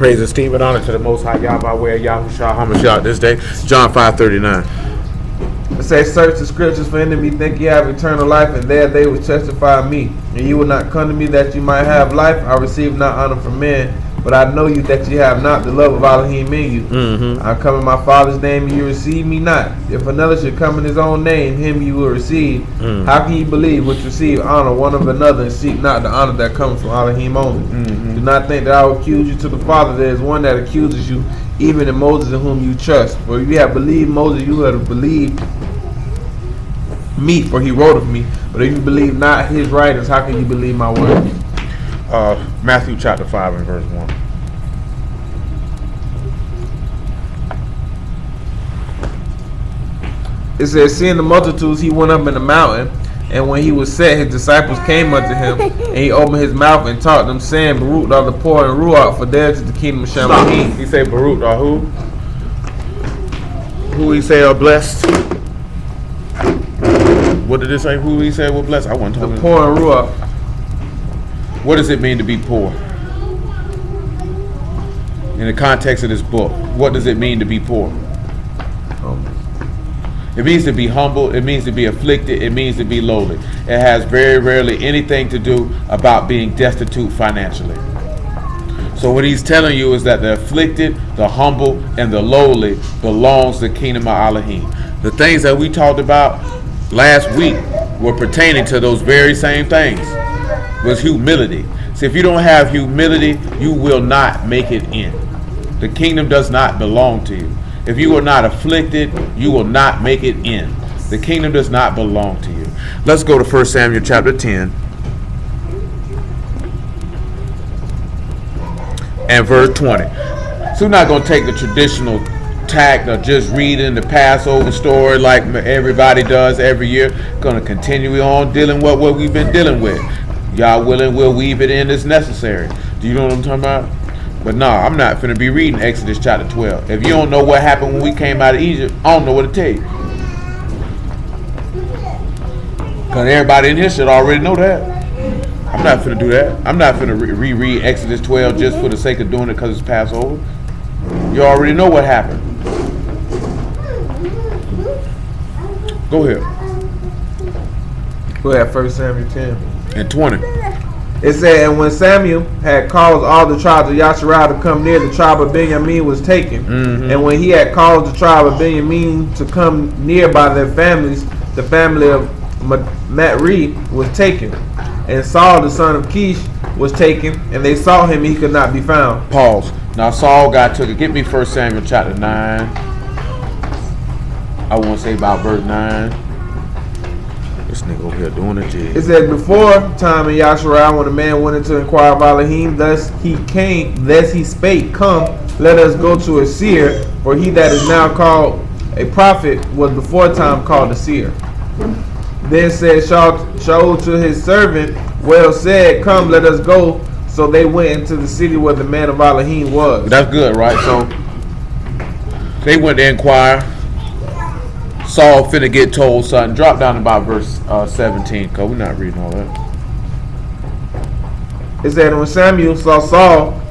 Praise, esteem, and honor to the Most High Yah by way of Yahushua HaMashiach this day. John 5:39. It says, search the scriptures for enemy, think ye have eternal life, and there they will testify of me. And you will not come to me that you might have life. I receive not honor from men, but I know you that you have not the love of Elohim in you. I come in my Father's name, and you receive me not. If another should come in his own name, him you will receive. How can you believe which receive honor one of another, and seek not the honor that comes from Elohim only? Do not think that I will accuse you to the Father. There is one that accuses you, even in Moses, in whom you trust. For if you have believed Moses, you have believed me, for he wrote of me. But if you believe not his writings, how can you believe my word? Matthew chapter 5 and verse 1. It says, seeing the multitudes, he went up in the mountain, and when he was set, his disciples came unto him, and he opened his mouth and taught them, saying, Baruch are the poor in Ruach, for theirs is the kingdom of shamayim. He say Baruch are who? Who he say are blessed? What did it say? Who he say were blessed? I wasn't talking. The poor in Ruach. What does it mean to be poor? In the context of this book, what does it mean to be poor? It means to be humble. It means to be afflicted. It means to be lowly. It has very rarely anything to do about being destitute financially. So what he's telling you is that the afflicted, the humble, and the lowly belongs to the kingdom of Elohim. The things that we talked about last week were pertaining to those very same things. Was humility. See, if you don't have humility, you will not make it in. The kingdom does not belong to you. If you are not afflicted, you will not make it in. The kingdom does not belong to you. Let's go to 1 Samuel chapter 10 and verse 20. So we're not going to take the traditional tact of just reading the Passover story like everybody does every year. Going to continue on dealing with what we've been dealing with. Y'all willing, we'll weave it in as necessary. Do you know what I'm talking about? But no, I'm not finna be reading Exodus chapter 12. If you don't know what happened when we came out of Egypt, I don't know what to tell you. Because everybody in here should already know that. I'm not finna do that. I'm not finna reread Exodus 12 just for the sake of doing it because it's Passover. You already know what happened. Go ahead. Go ahead, 1 Samuel 10 and 20. It said, and when Samuel had caused all the tribes of Yasharah to come near, the tribe of Benjamin was taken. And when he had caused the tribe of Benjamin to come near by their families, the family of Matri was taken. And Saul, the son of Kish, was taken, and they sought him, and he could not be found. Pause. Now Saul got took it. Get me 1 Samuel chapter 9. I want to say about verse 9. This nigga over here doing a jig. It said, before time in Yasharah, when a man went in to inquire of Elohim, thus he spake, come, let us go to a seer, for he that is now called a prophet was before time called a seer. Then said Shaul to his servant, well said, come, let us go. So they went into the city where the man of Elohim was. That's good, right? So they went to inquire. Saul finna get told something. Drop down to about verse 17, because we're not reading all that. It said, when Samuel saw Saul,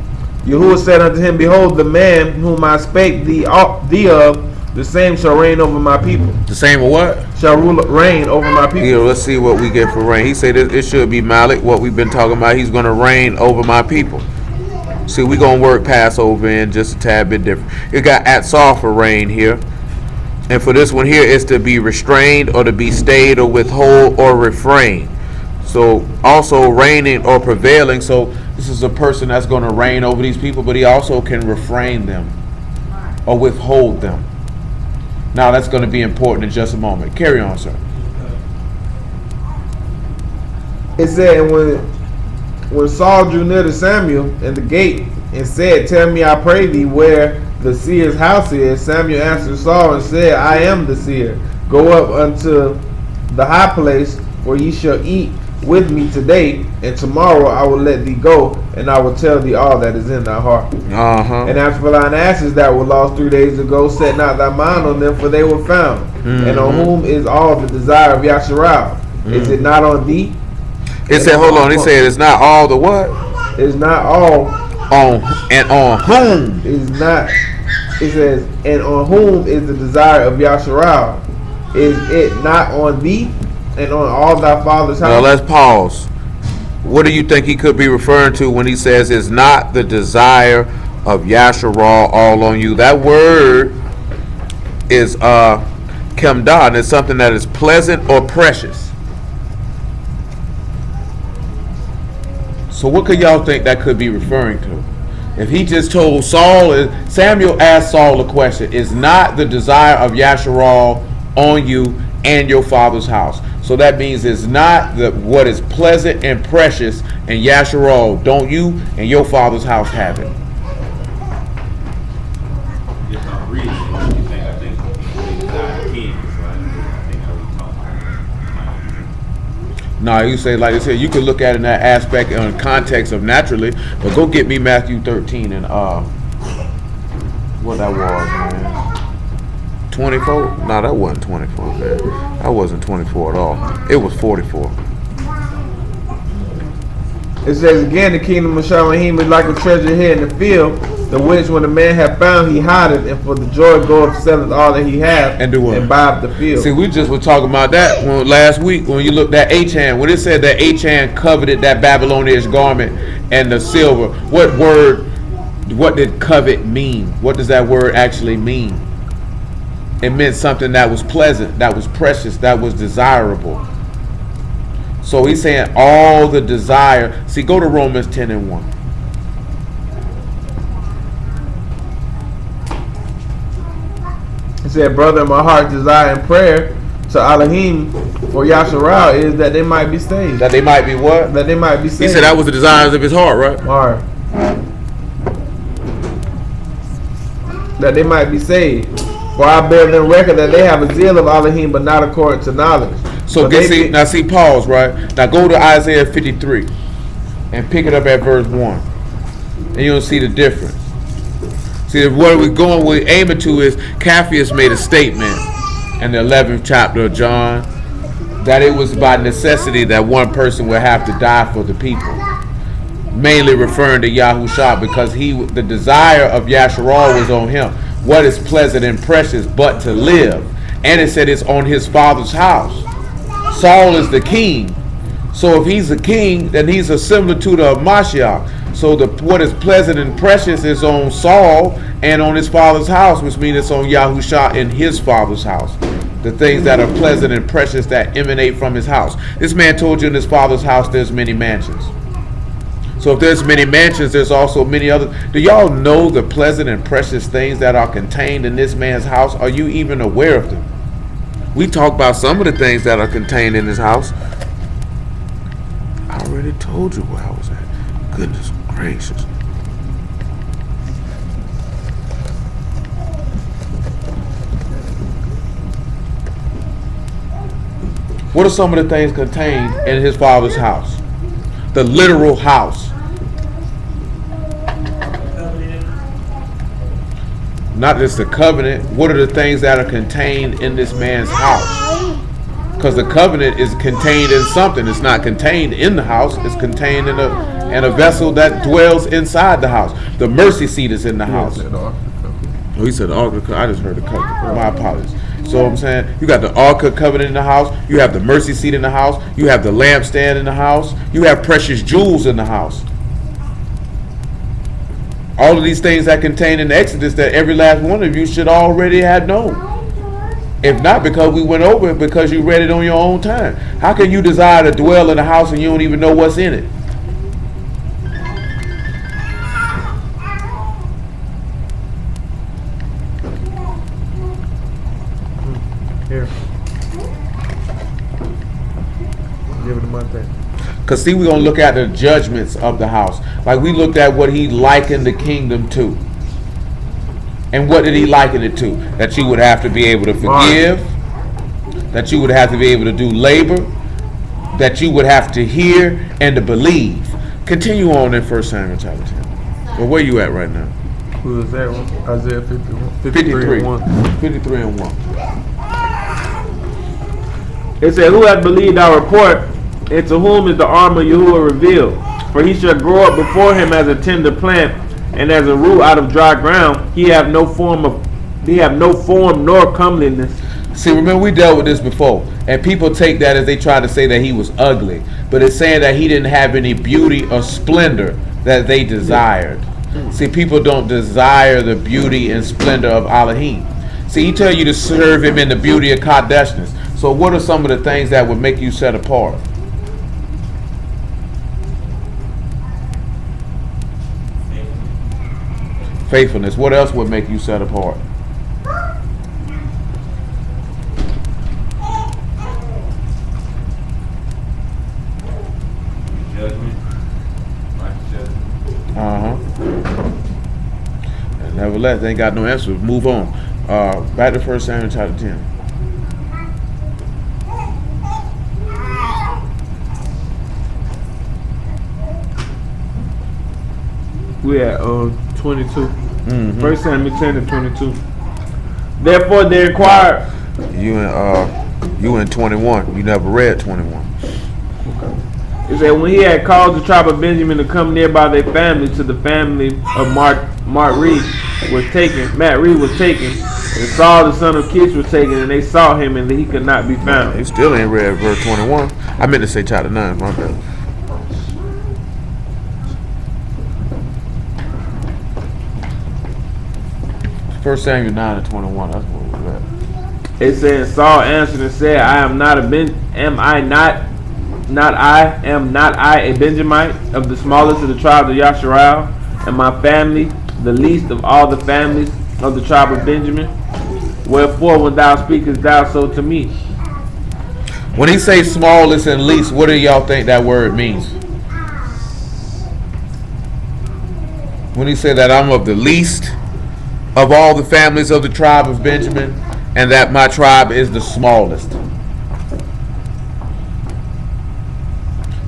Yahuwah said unto him, behold, the man whom I spake thee of, the same shall reign over my people. The same or what? Shall reign over my people. Yeah, let's see what we get for reign. He said it should be Malik, what we've been talking about. He's going to reign over my people. See, we're going to work Passover in just a tad bit different. It got Atzar for reign here. And for this one here, it's to be restrained or to be stayed or withhold or refrain. So also reigning or prevailing. So this is a person that's going to reign over these people, but he also can refrain them or withhold them. Now that's going to be important in just a moment. Carry on, sir. It said, when Saul drew near to Samuel in the gate and said, tell me, I pray thee, where the seer's house is, Samuel answered Saul and said, I am the seer. Go up unto the high place, for ye shall eat with me today, and tomorrow I will let thee go, and I will tell thee all that is in thy heart. And as for thine asses that were lost 3 days ago, set not thy mind on them, for they were found. And on whom is all the desire of Yasharah? Is it not on thee? It said, hold on, he said it's not all the what? It's not all on whom is not. It says, and on whom is the desire of Yasharal? Is it not on thee and on all thy father's house? Now let's pause. What do you think he could be referring to when he says it's not the desire of Yasharal all on you? That word is kemdah, it's something that is pleasant or precious. So what could y'all think that could be referring to? If he just told Samuel asked Saul a question, is not the desire of Yasharal on you and your father's house? So that means it's not what is pleasant and precious and Yasharal, don't you and your father's house have it? No, you say, like I said, you could look at it in that aspect in context of naturally, but go get me Matthew 13 and what that was, man. 24? No, that wasn't 24, man. That wasn't 24 at all. It was 44. It says again, the kingdom of shamayim is like a treasure hid in the field, the which when a man hath found, he hideth, and for the joy goeth selleth all that he hath, and do what? And buy up the field. See, we just were talking about that last week when you looked at Achan. When it said that Achan coveted that Babylonian garment and the silver, what did covet mean? What does that word actually mean? It meant something that was pleasant, that was precious, that was desirable. So he's saying all the desire. See, go to Romans 10 and 1. He said, brother, my heart's desire and prayer to Elohim for Yasharal is that they might be saved. That they might be what? That they might be saved. He said that was the desires of his heart, right? Heart. That they might be saved. For I bear them record that they have a zeal of Elohim, but not according to knowledge. So see, pause, right? Now go to Isaiah 53 and pick it up at verse 1. And you'll see the difference. See, where we're aiming to is Capheus made a statement in the 11th chapter of John that it was by necessity that one person would have to die for the people. Mainly referring to Yahushua, because the desire of Yasharal was on him. What is pleasant and precious but to live? And it said it's on his father's house. Saul is the king. So if he's a king, then he's a similitude of Mashiach. So what is pleasant and precious is on Saul and on his father's house, which means it's on Yahusha in his father's house. The things that are pleasant and precious that emanate from his house. This man told you in his father's house there's many mansions. So if there's many mansions, there's also many other. Do y'all know the pleasant and precious things that are contained in this man's house? Are you even aware of them? We talk about some of the things that are contained in his house. I already told you where I was at. Goodness gracious. What are some of the things contained in his father's house? The literal house. Not just the covenant. What are the things that are contained in this man's house? Because the covenant is contained in something. It's not contained in the house. It's contained in a vessel that dwells inside the house. The mercy seat is in the house. Oh, he said the Ark of the Covenant. I just heard the covenant. My apologies. So I'm saying you got the Ark of the Covenant in the house. You have the mercy seat in the house. You have the lampstand in the house. You have precious jewels in the house. All of these things that contain in the Exodus that every last one of you should already have known. If not because we went over it, because you read it on your own time. How can you desire to dwell in a house and you don't even know what's in it? Here. Give it to my thing. Because see, we're going to look at the judgments of the house. Like we looked at what he likened the kingdom to. And what did he liken it to? That you would have to be able to forgive. That you would have to be able to do labor. That you would have to hear and to believe. Continue on in 1 Samuel chapter 10. Well, where you at right now? Who is that one? Isaiah 51. 53 and 1. 53 and 1. It said, who hath believed our report, and to whom is the arm of Yahuwah revealed? For he shall grow up before him as a tender plant, and as a root out of dry ground. He have no form nor comeliness. See, remember we dealt with this before, and people take that as they try to say that he was ugly, but it's saying that he didn't have any beauty or splendor that they desired. See, people don't desire the beauty and splendor of Elohim. See, he tell you to serve him in the beauty of Kadeshness. So what are some of the things that would make you set apart? Faithfulness. What else would make you set apart? Judgment. And nevertheless, they ain't got no answer. Move on. Back to 1 Samuel chapter 10. We at 22. 1 Samuel 10 and 22. Therefore they inquired. You in 21. You never read 21. It said, when he had caused the tribe of Benjamin to come near by their family to the family of Matt Reed was taken, and Saul the son of Kish was taken, and they sought him, and he could not be found. He still ain't read verse 21. I meant to say chapter 9, my bad. First Samuel 9 and 21. That's what we're at. It said, Saul answered and said, am not I a Benjamite of the smallest of the tribes of Yasharal, and my family the least of all the families of the tribe of Benjamin? Wherefore, when thou speakest thou so to me? When he says smallest and least, what do y'all think that word means? When he said that I'm of the least of all the families of the tribe of Benjamin, and that my tribe is the smallest.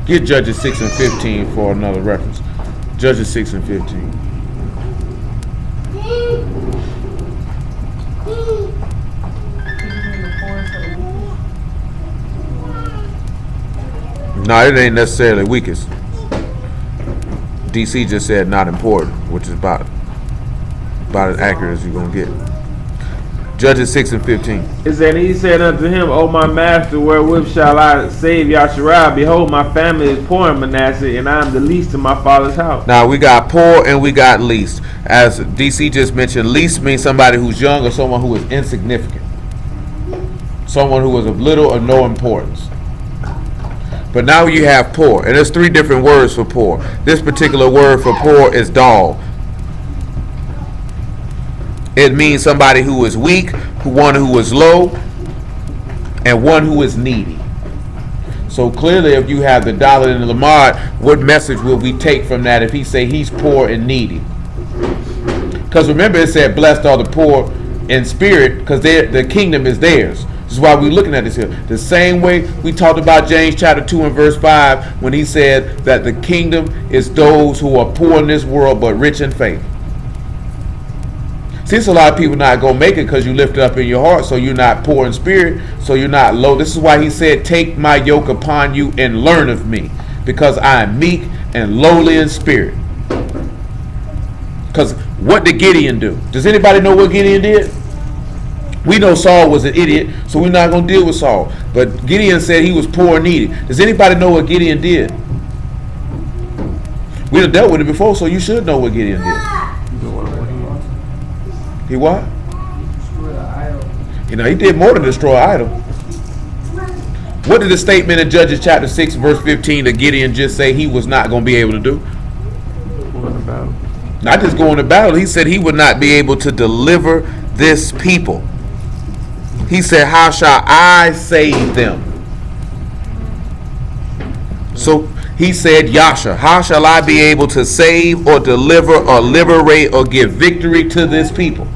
Get Judges 6 and 15 for another reference. Judges 6 and 15. No, it ain't necessarily weakest. DC just said not important, which is about as accurate as you're going to get. Judges 6 and 15. It said, he said unto him, O my master, wherewith shall I save Yasharal? Behold, my family is poor in Manasseh, and I am the least in my father's house. Now, we got poor and we got least. As DC just mentioned, least means somebody who's young or someone who is insignificant. Someone who is of little or no importance. But now you have poor, and there's 3 different words for poor. This particular word for poor is dal. It means somebody who is weak, one who is low, and one who is needy. So clearly, if you have the dollar in the Lamar, what message will we take from that if he say he's poor and needy? Because remember, it said, blessed are the poor in spirit, because the kingdom is theirs. This is why we're looking at this here. The same way we talked about James chapter 2 and verse 5, when he said that the kingdom is those who are poor in this world but rich in faith. See, it's a lot of people not going to make it because you lift it up in your heart, so you're not poor in spirit, so you're not low. This is why he said, take my yoke upon you and learn of me, because I am meek and lowly in spirit. Because what did Gideon do? Does anybody know what Gideon did? We know Saul was an idiot, so we're not going to deal with Saul. But Gideon said he was poor and needy. Does anybody know what Gideon did? We done dealt with it before, so you should know what Gideon did. He what? Destroy the idol. You know, he did more than destroy an idol. What did the statement in Judges chapter 6 verse 15 to Gideon just say he was not going to be able to do? Going to battle. Not just going to battle. He said he would not be able to deliver this people. He said, how shall I save them? So he said, Yasha, how shall I be able to save or deliver or liberate or give victory to this people?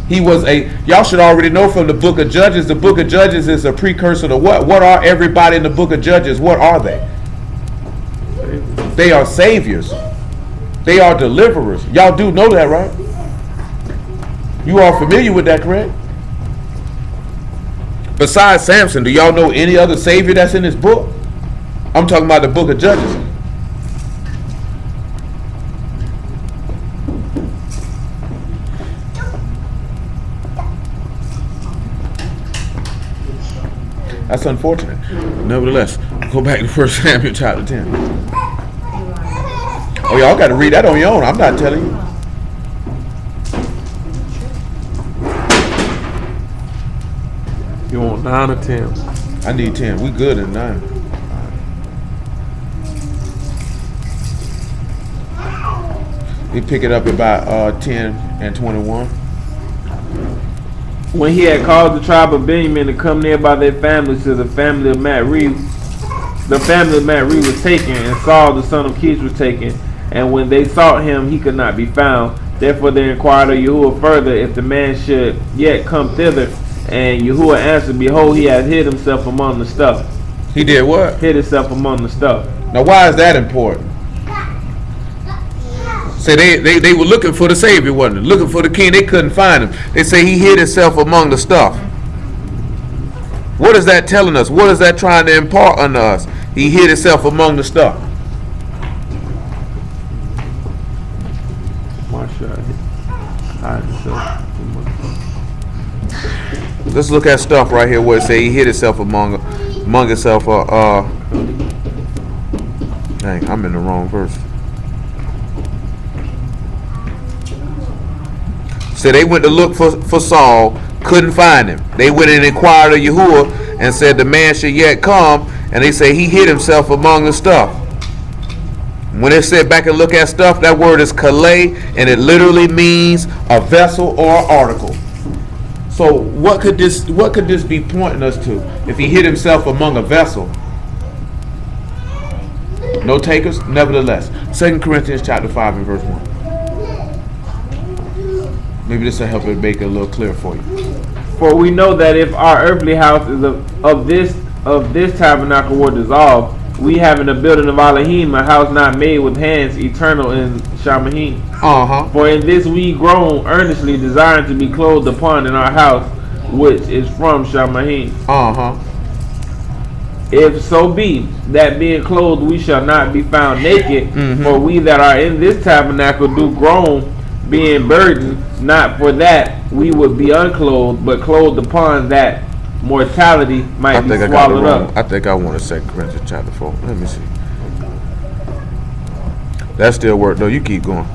Y'all should already know from the book of Judges, the book of Judges is a precursor to what? What are everybody in the book of Judges? What are they? They are saviors. They are deliverers. Y'all do know that, right? You are familiar with that, correct? Besides Samson, do y'all know any other savior that's in this book? I'm talking about the book of Judges. That's unfortunate. Nevertheless, go back to 1 Samuel chapter 10. Oh, y'all got to read that on your own. I'm not telling you. You want 9 or 10? I need 10. We good at 9. We pick it up about 10 and 21. When he had caused the tribe of Benjamin to come near by their families to the family of Matri, the family of Matri was taken, and Saul the son of Kish was taken. And when they sought him, he could not be found. Therefore they inquired of Yahuwah further if the man should yet come thither. And Yahuwah answered, Behold, he hath hid himself among the stuff. He did what? Hid himself among the stuff. Now, why is that important? Say they were looking for the Savior, wasn't it? Looking for the King. They couldn't find him. They say he hid himself among the stuff. What is that telling us? What is that trying to impart on us? He hid himself among the stuff. Why should I hide himself? Let's look at stuff right here where it say he hid himself among himself. Dang, I'm in the wrong verse. So they went to look for Saul, couldn't find him. They went and inquired of Yahuwah and said the man should yet come, and they say he hid himself among the stuff. When they sit back and look at stuff, that word is kalei, and it literally means a vessel or an article. So what could this be pointing us to? If he hid himself among a vessel. No takers? Nevertheless. 2 Corinthians chapter 5 and verse 1. Maybe this will help it make it a little clearer for you. For we know that if our earthly house is of this tabernacle were dissolved, we having a building of Elohim, a house not made with hands, eternal in shamayim. For in this we groan earnestly, desiring to be clothed upon in our house, which is from shamayim. If so be that being clothed we shall not be found naked, for we that are in this tabernacle do groan, being burdened, not for that we would be unclothed, but clothed upon that mortality might be swallowed up. I think I want to 2 Corinthians chapter 4. Let me see. That still work though. You keep going.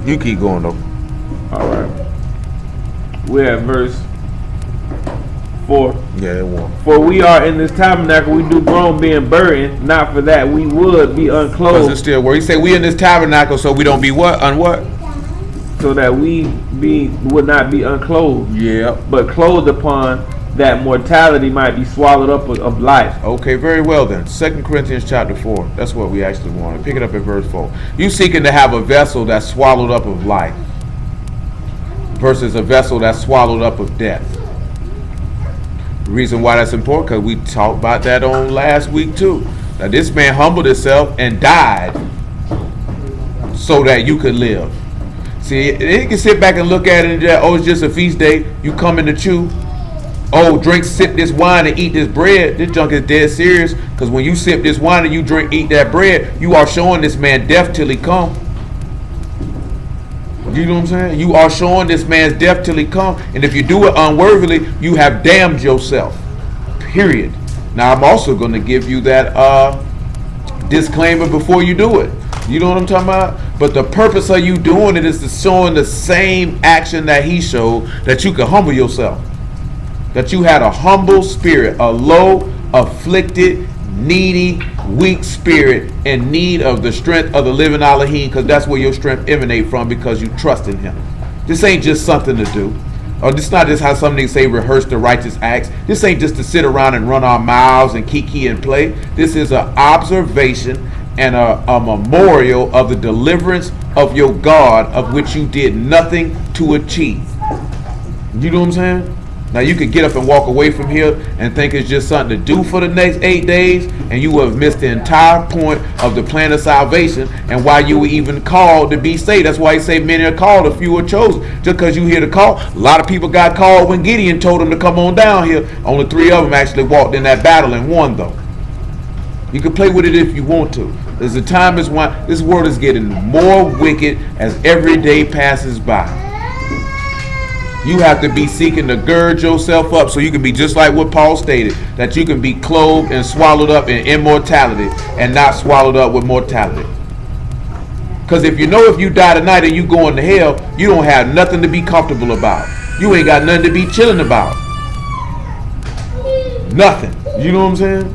You keep going though. Alright. We're at verse 4. Yeah, it won't. For we are in this tabernacle, we do groan being burdened, not for that we would be unclothed. Does it still work? He say we in this tabernacle so we don't be what? What? So that we would not be unclothed. Yeah. But clothed upon that mortality might be swallowed up of life. Okay, very well then. 2 Corinthians chapter 4. That's what we actually want. Pick it up at verse 4. You seeking to have a vessel that's swallowed up of life versus a vessel that's swallowed up of death. The reason why that's important, because we talked about that on last week too. Now this man humbled himself and died so that you could live. See, you can sit back and look at it and just, oh, it's just a feast day. You come in to chew. Oh, drink, sip this wine and eat this bread. This junk is dead serious, because when you sip this wine and you eat that bread, you are showing this man death till he come. You know what I'm saying? You are showing this man's death till he come. And if you do it unworthily, you have damned yourself. Period. Now, I'm also going to give you that disclaimer before you do it. You know what I'm talking about? But the purpose of you doing it is to showing the same action that he showed, that you can humble yourself. That you had a humble spirit, a low, afflicted, needy, weak spirit in need of the strength of the living Elohim, because that's where your strength emanate from, because you trust in him. This ain't just something to do. Or this not just how some niggas say rehearse the righteous acts. This ain't just to sit around and run our mouths and kiki and play. This is an observation and a memorial of the deliverance of your God, of which you did nothing to achieve. You know what I'm saying? Now you could get up and walk away from here and think it's just something to do for the next 8 days, and you will have missed the entire point of the plan of salvation and why you were even called to be saved. That's why he say many are called, a few are chosen. Just because you hear the call, a lot of people got called when Gideon told them to come on down here. Only 3 of them actually walked in that battle and won though. You can play with it if you want to. There's a time is when this world is getting more wicked as every day passes by. You have to be seeking to gird yourself up so you can be just like what Paul stated, that you can be clothed and swallowed up in immortality and not swallowed up with mortality. Because if you know if you die tonight and you going to hell, you don't have nothing to be comfortable about. You ain't got nothing to be chilling about. Nothing. You know what I'm saying?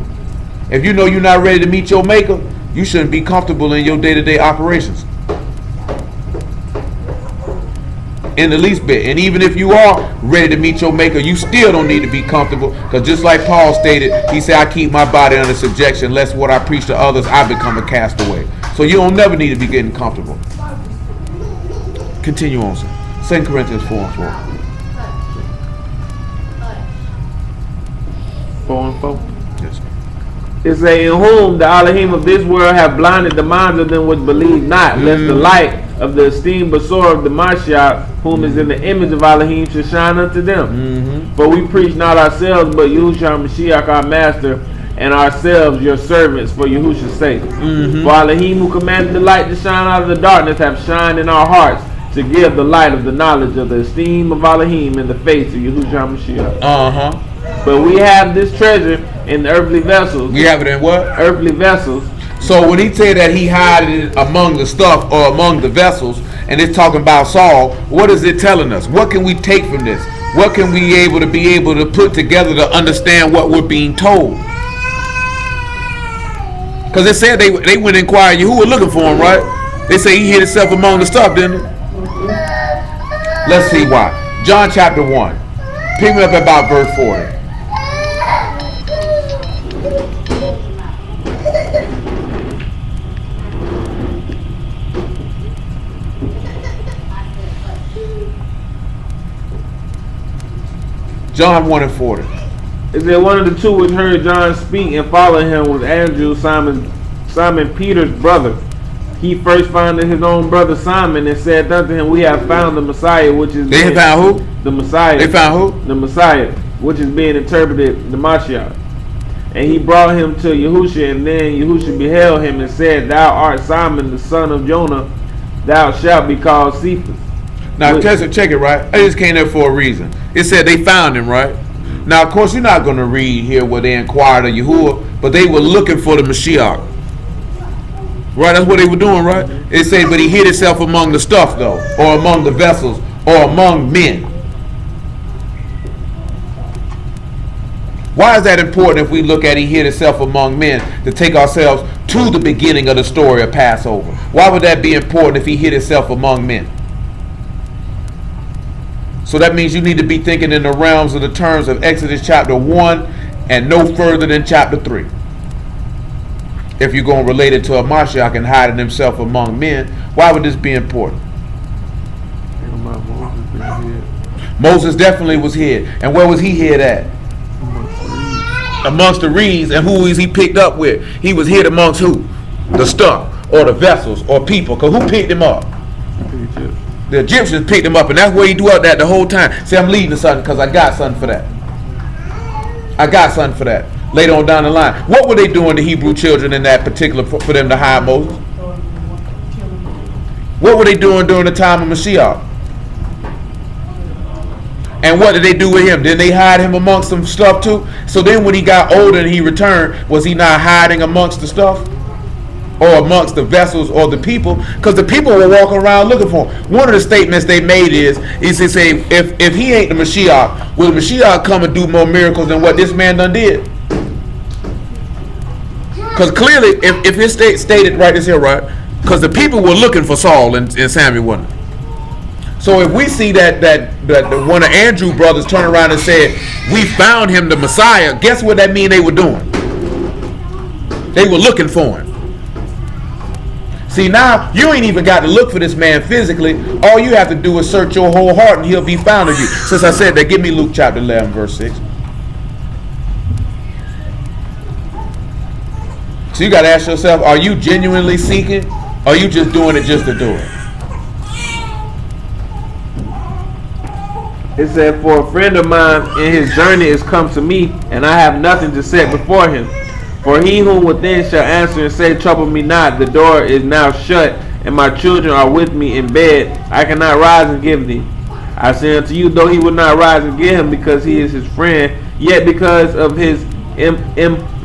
If you know you're not ready to meet your maker, you shouldn't be comfortable in your day-to-day operations. In the least bit. And even if you are ready to meet your maker, you still don't need to be comfortable. Because just like Paul stated, he said, I keep my body under subjection, lest what I preach to others, I become a castaway. So you don't never need to be getting comfortable. Continue on, sir. 2 Corinthians 4 and 4. 4 and 4. Yes, sir. It say, in whom the Elohim of this world have blinded the minds of them which believe not, lest the light of the esteemed Basor of the Mashiach, whom is in the image of Elohim, should shine unto them. For we preach not ourselves, but Yahushua Mashiach our Master, and ourselves your servants for Yahushua's sake. For Elohim, who commanded the light to shine out of the darkness, have shined in our hearts to give the light of the knowledge of the esteem of Elohim in the face of Yahushua Mashiach. But we have this treasure in the earthly vessels. We have it in what? Earthly vessels. So when he said that he hid it among the stuff or among the vessels, and it's talking about Saul, what is it telling us? What can we take from this? What can we be able to put together to understand what we're being told? Because it said they went and inquired you who were looking for him, right? They say he hid himself among the stuff, didn't he? Let's see why. John chapter 1. Pick me up at about verse 40. John 1 and 40. Is there one of the two which heard John speak and followed him was Andrew, Simon Peter's brother. He first found his own brother Simon and said unto him, we have found the Messiah, which is... They found who? The Messiah. They found who? The Messiah, which is being interpreted the Mashiach. And he brought him to Yahushua, and then Yahushua beheld him and said, thou art Simon, the son of Jonah, thou shalt be called Cephas. Now, check it, right? I just came there for a reason. It said they found him, right? Now, of course, you're not going to read here where they inquired of Yahuwah, but they were looking for the Mashiach. Right? That's what they were doing, right? It said, but he hid himself among the stuff, though, or among the vessels, or among men. Why is that important if we look at he hid himself among men to take ourselves to the beginning of the story of Passover? Why would that be important if he hid himself among men? So that means you need to be thinking in the realms of the terms of Exodus chapter 1 and no further than chapter 3. If you're going to relate it to a Mashiach and hiding himself among men, why would this be important? Moses definitely was hid. And where was he hid at? Amongst the reeds. And who is he picked up with? He was hid amongst who? The stuff or the vessels or people. Because who picked him up? The Egyptians picked him up, and that's where he dwelt at the whole time. See, I'm leading something because I got something for that. I got something for that. Later on down the line. What were they doing to Hebrew children in that particular for them to hide Moses? What were they doing during the time of Mashiach? And what did they do with him? Didn't they hide him amongst some stuff too? So then when he got older and he returned, was he not hiding amongst the stuff? Or amongst the vessels or the people? Because the people were walking around looking for him. One of the statements they made is to say, if he ain't the Mashiach, will the Mashiach come and do more miracles than what this man done did? Because clearly, if his stated right is here, right? Because the people were looking for Saul and Samuel, wasn't it? So if we see that one of Andrew's brothers turn around and said, we found him the Messiah, guess what that mean they were doing? They were looking for him. See, now you ain't even got to look for this man physically. All you have to do is search your whole heart and he'll be found of you. Since I said that, give me Luke chapter 11 verse 6. So you got to ask yourself, are you genuinely seeking? Or are you just doing it just to do it? It said, for a friend of mine in his journey is come to me, and I have nothing to set before him. For he whom within shall answer and say, trouble me not, the door is now shut, and my children are with me in bed. I cannot rise and give thee. I say unto you, though he will not rise and get him because he is his friend, yet because of his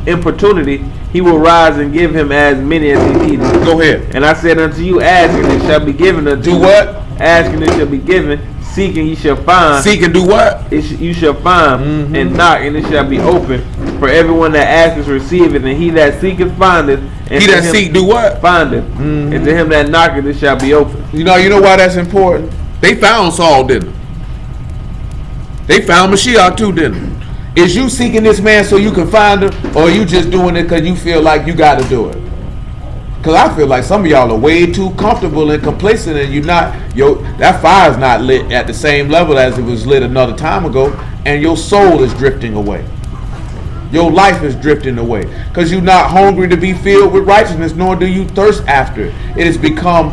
importunity, he will rise and give him as many as he needeth. Go ahead. And I said unto you, ask and it shall be given unto you. Do what? Ask and it shall be given. Seek and ye shall find. Seek and do what? You shall find. And knock and it shall be open. For everyone that asketh receiveth, and he that seeketh findeth. And he that seek do what? Findeth. And to him that knocketh it shall be open. You know why that's important? They found Saul, didn't they? They found Mashiach too, didn't they? Is you seeking this man so you can find him, or are you just doing it because you feel like you got to do it? Because I feel like some of y'all are way too comfortable and complacent, and you're not. That fire's not lit at the same level as it was lit another time ago, and your soul is drifting away. Your life is drifting away because you're not hungry to be filled with righteousness, nor do you thirst after it. It has become,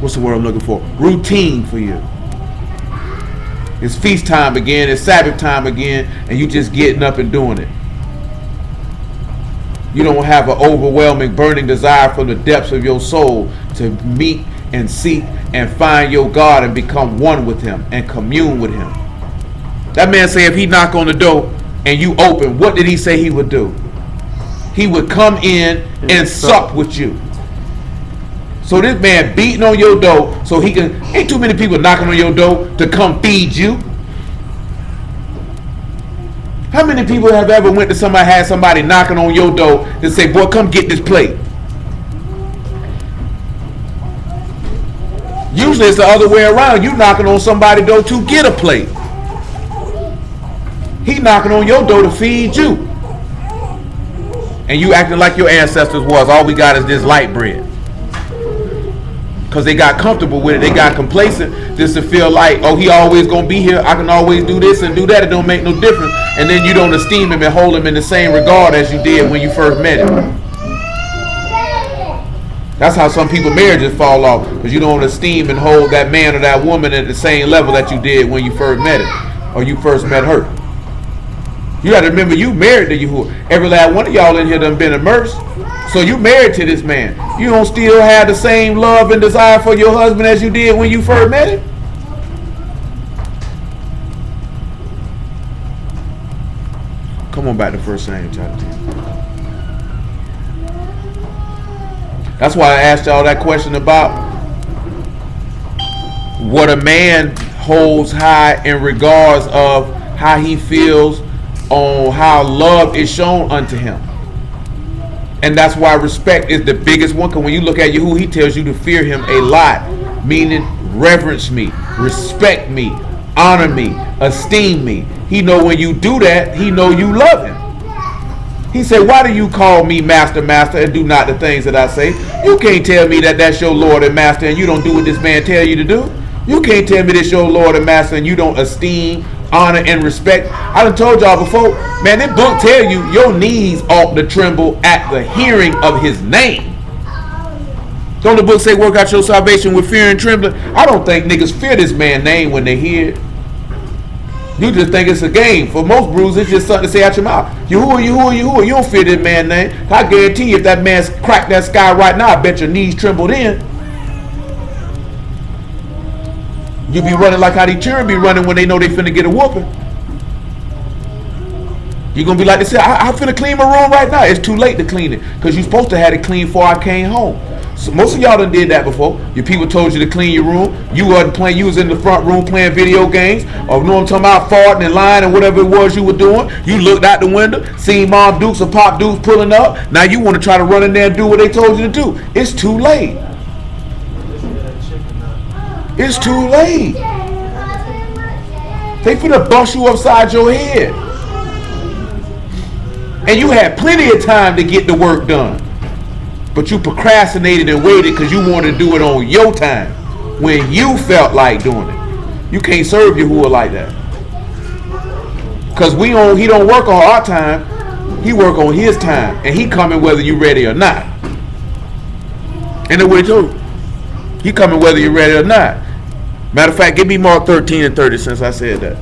what's the word I'm looking for? Routine for you. It's feast time again, it's Sabbath time again, and you just getting up and doing it. You don't have an overwhelming, burning desire from the depths of your soul to meet and seek and find your God and become one with him and commune with him. That man say if he knock on the door and you open, what did he say he would do? He would come in and sup with you. So this man beating on your door so he can, ain't too many people knocking on your door to come feed you. How many people have ever went to somebody, had somebody knocking on your door to say, boy, come get this plate? Usually it's the other way around. You knocking on somebody's door to get a plate. He knocking on your door to feed you. And you acting like your ancestors was. All we got is this light bread. Because they got comfortable with it. They got complacent just to feel like, oh, he always going to be here. I can always do this and do that. It don't make no difference. And then you don't esteem him and hold him in the same regard as you did when you first met him. That's how some people's marriages fall off. Because you don't esteem and hold that man or that woman at the same level that you did when you first met him. Or you first met her. You got to remember, you married to Yahuwah. Every last one of y'all in here done been immersed. So you married to this man. You don't still have the same love and desire for your husband as you did when you first met him? Come on back to 1 Samuel chapter 10. That's why I asked y'all that question about what a man holds high in regards of how he feels on how love is shown unto him. And that's why respect is the biggest one. Because when you look at Yahuwah, he tells you to fear him a lot. Meaning reverence me, respect me, honor me, esteem me. He know when you do that, he know you love him. He said, why do you call me master, master, and do not the things that I say? You can't tell me that that's your Lord and master and you don't do what this man tell you to do. You can't tell me this your Lord and master and you don't esteem, honor, and respect. I done told y'all before, man, this book tell you your knees ought to tremble at the hearing of his name. Don't the book say work out your salvation with fear and trembling? I don't think niggas fear this man's name when they hear it. You just think it's a game. For most brews, it's just something to say out your mouth. Yahuwah, Yahuwah, Yahuwah. You don't fear this man's name. I guarantee you if that man's cracked that sky right now, I bet your knees trembled in. You be running like how these children be running when they know they finna get a whooping. You're going to be like they said, I finna clean my room right now. It's too late to clean it because you're supposed to have it clean before I came home. So most of y'all done did that before. Your people told you to clean your room. You wasn't playing. You was in the front room playing video games. Or you know what I'm talking about, farting and lying and whatever it was you were doing. You looked out the window, seen Mom Dukes or Pop Dukes pulling up. Now you want to try to run in there and do what they told you to do. It's too late. It's too late. They finna bust you upside your head. And you had plenty of time to get the work done. But you procrastinated and waited because you wanted to do it on your time when you felt like doing it. You can't serve Yahuwah like that. Because he don't work on our time. He work on his time. And he coming whether you ready or not. And that's what he told you. He coming whether you're ready or not. Matter of fact, give me Mark 13 and 30 since I said that.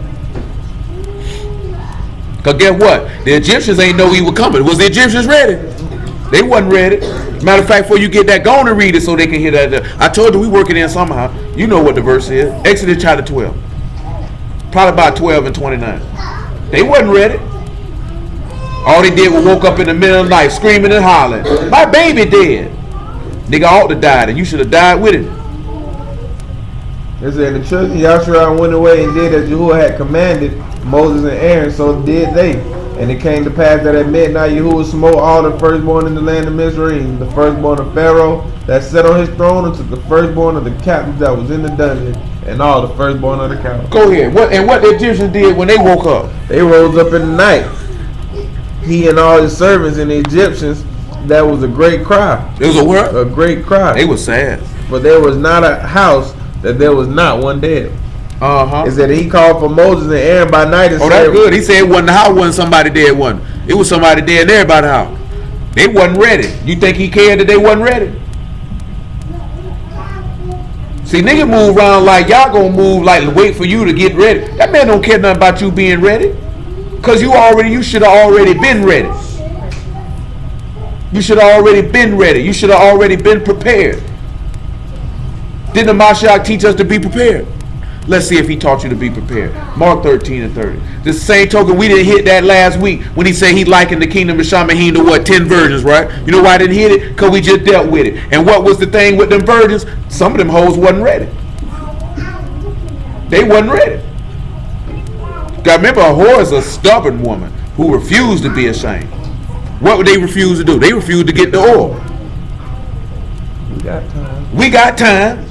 Because guess what? The Egyptians ain't know he was coming. Was the Egyptians ready? They wasn't ready. Matter of fact, before you get that, go on and read it so they can hear that. I told you we work it in somehow. You know what the verse is. Exodus chapter 12. Probably about 12 and 29. They wasn't ready. All they did was woke up in the middle of the night screaming and hollering, my baby dead. Nigga ought to die, and you should have died with him. It said the children of Yahshua went away and did as Yahuwah had commanded Moses and Aaron, so did they. And it came to pass that at midnight Yahuwah smote all the firstborn in the land of Mizraim, the firstborn of Pharaoh that sat on his throne, and took the firstborn of the captives that was in the dungeon, and all the firstborn of the cattle. Go ahead. What the Egyptians did when they woke up? They rose up in the night, he and all his servants and the Egyptians. That was a great cry. It was a what? A great cry. They was sad. For there was not a house that there was not one dead. Uh-huh. It said he called for Moses and Aaron by night and said, that's good. He said it wasn't the house, wasn't somebody dead, wasn't. It was somebody dead in everybody's house. They wasn't ready. You think he cared that they wasn't ready? See, nigga move around like y'all gonna move like wait for you to get ready. That man don't care nothing about you being ready. Cause you should have already been ready. You should have already been ready. You should have already been prepared. Didn't the Mashiach teach us to be prepared? Let's see if he taught you to be prepared. Mark 13 and 30. The same token, we didn't hit that last week when he said he likened the kingdom of shamayim to what? 10 virgins, right? You know why I didn't hit it? Because we just dealt with it. And what was the thing with them virgins? Some of them hoes wasn't ready. They wasn't ready. Got remember, a whore is a stubborn woman who refused to be ashamed. What would they refuse to do? They refused to get the oil. We got time.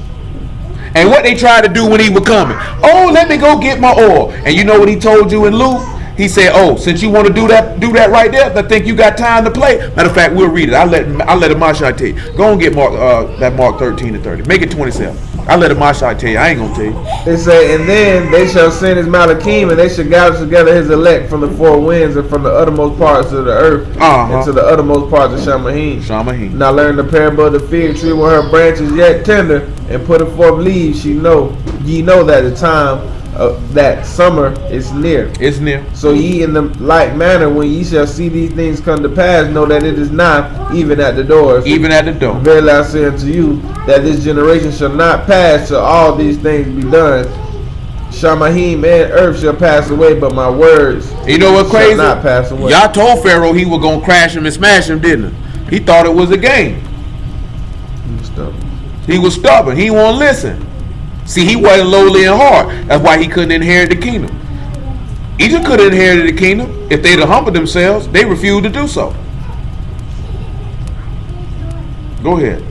And what they tried to do when he was coming? Oh, let me go get my oil. And you know what he told you in Luke? He said, oh, since you want to do that right there, I think you got time to play. Matter of fact, we'll read it. I'll let Amashai tell you. Go and get that Mark 13 and 30. Make it 27. I'll let Amashai tell you. I ain't going to tell you. It say, and then they shall send his Malachim, and they shall gather together his elect from the four winds and from the uttermost parts of the earth, and to the uttermost parts of Shamayim. Now learn the parable of the fig tree when her branch is yet tender, and put forth leaves. Ye know that the time that summer is near. It's near. So ye in the like manner, when ye shall see these things come to pass, know that it is nigh, even at the doors. Even at the door. Verily I say unto you, that this generation shall not pass till all these things be done. Shamayim and earth shall pass away, but my words you know what crazy? Shall not pass away. Y'all told Pharaoh he was gonna crash him and smash him, didn't he? He thought it was a game. He was stubborn. He won't listen. See, he wasn't lowly in heart. That's why he couldn't inherit the kingdom. Egypt could have inherited the kingdom if they'd have humbled themselves. They refused to do so. Go ahead.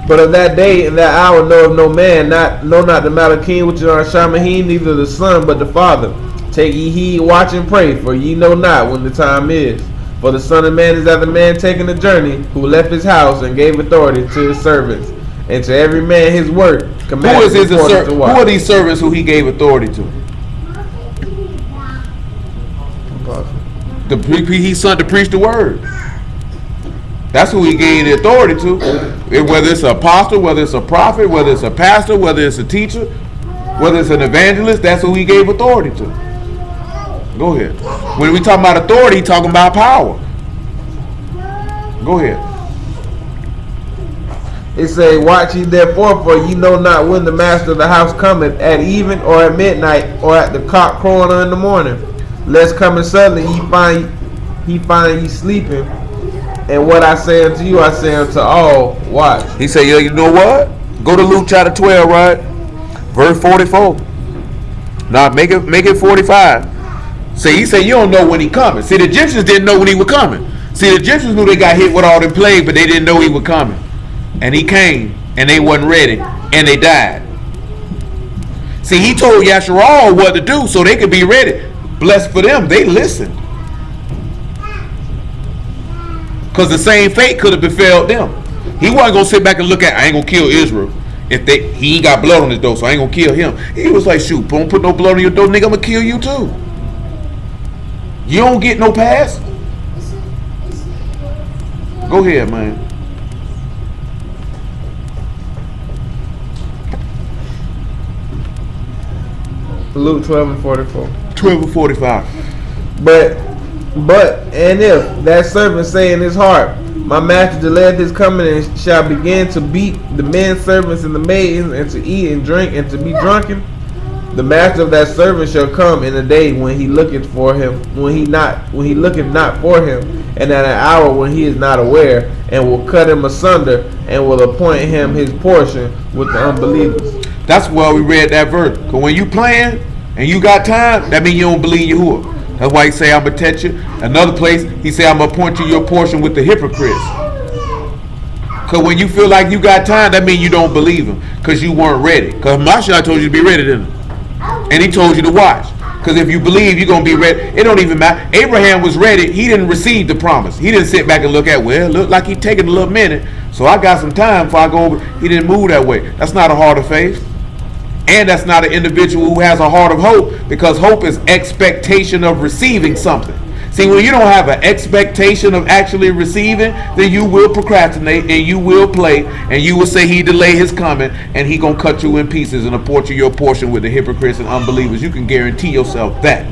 But of that day and that hour knoweth no man, not the Malachim which are Shamayim, neither the Son, but the Father. Take ye heed, watch and pray, for ye know not when the time is. For the Son of Man is as a man taking a journey, who left his house and gave authority to his servants, and to every man his work. Who is his servant? Who are these servants who he gave authority to? He sent to preach the word. That's who he gave the authority to. Whether it's an apostle, whether it's a prophet, whether it's a pastor, whether it's a teacher, whether it's an evangelist, that's who he gave authority to. Go ahead. When we talk about authority, he talking about power. Go ahead. It say, watch ye therefore, for ye know not when the master of the house cometh, at even or at midnight, or at the cock crowing in the morning. Lest coming suddenly he find ye sleeping. And what I say unto you, I say unto all, watch. He said, yeah, you know what? Go to Luke chapter 12, right? Verse 44. Now make it 45. See, he said you don't know when he coming. See, the Egyptians didn't know when he was coming. See, the Egyptians knew they got hit with all them plagues, but they didn't know he was coming. And he came, and they wasn't ready, and they died. See, he told Yasharal what to do so they could be ready. Blessed for them, they listened. Because the same fate could have befell them. He wasn't going to sit back and look at, I ain't going to kill Israel. He ain't got blood on his door, so I ain't going to kill him. He was like, shoot, don't put no blood on your door, nigga, I'm going to kill you too. You don't get no pass? Go ahead, man. Luke 12 and 44. 12 and 45. But and if that servant say in his heart, my master delayed his coming, and shall begin to beat the men servants and the maidens, and to eat and drink and to be drunken, The master of that servant shall come in a day when he looketh for him, when he looketh not for him, and at an hour when he is not aware, and will cut him asunder, and will appoint him his portion with the unbelievers. That's why we read that verse. Because when you playing and you got time, that means you don't believe Yahuwah. That's why he say, I'm going to touch you. Another place, he say, I'm going to appoint you your portion with the hypocrites. Because when you feel like you got time, that means you don't believe him. Because you weren't ready. Because Mashiach told you to be ready then. And he told you to watch. Because if you believe, you're going to be ready. It don't even matter. Abraham was ready. He didn't receive the promise. He didn't sit back and look at, well, look like he's taking a little minute. So I got some time before I go over. He didn't move that way. That's not a heart of faith. And that's not an individual who has a heart of hope. Because hope is expectation of receiving something. See, when you don't have an expectation of actually receiving, then you will procrastinate and you will play and you will say he delayed his coming and he gonna cut you in pieces and appoint you your portion with the hypocrites and unbelievers. You can guarantee yourself that.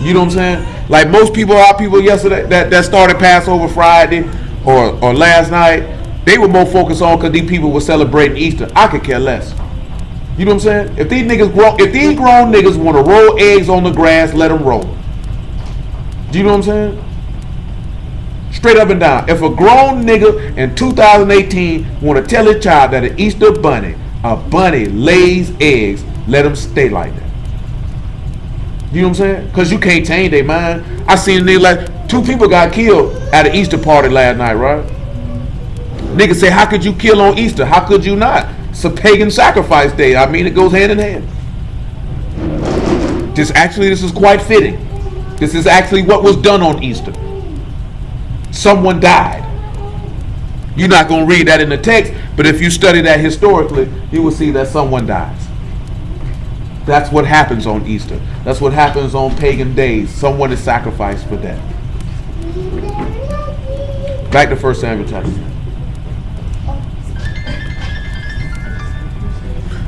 You know what I'm saying? Like most people, our people yesterday that started Passover Friday or last night, they were more focused on because these people were celebrating Easter. I could care less. You know what I'm saying? If these grown niggas want to roll eggs on the grass, let them roll. Do you know what I'm saying? Straight up and down. If a grown nigga in 2018 want to tell his child that an Easter bunny, a bunny lays eggs, let them stay like that. You know what I'm saying? Because you can't change their mind. I seen a nigga like 2 people got killed at an Easter party last night, right? Nigga say, how could you kill on Easter? How could you not? It's a pagan sacrifice day. I mean, it goes hand in hand. This is quite fitting. This is actually what was done on Easter. Someone died. You're not going to read that in the text, but if you study that historically, you will see that someone dies. That's what happens on Easter. That's what happens on pagan days. Someone is sacrificed for that. Back to 1 Samuel chapter 10.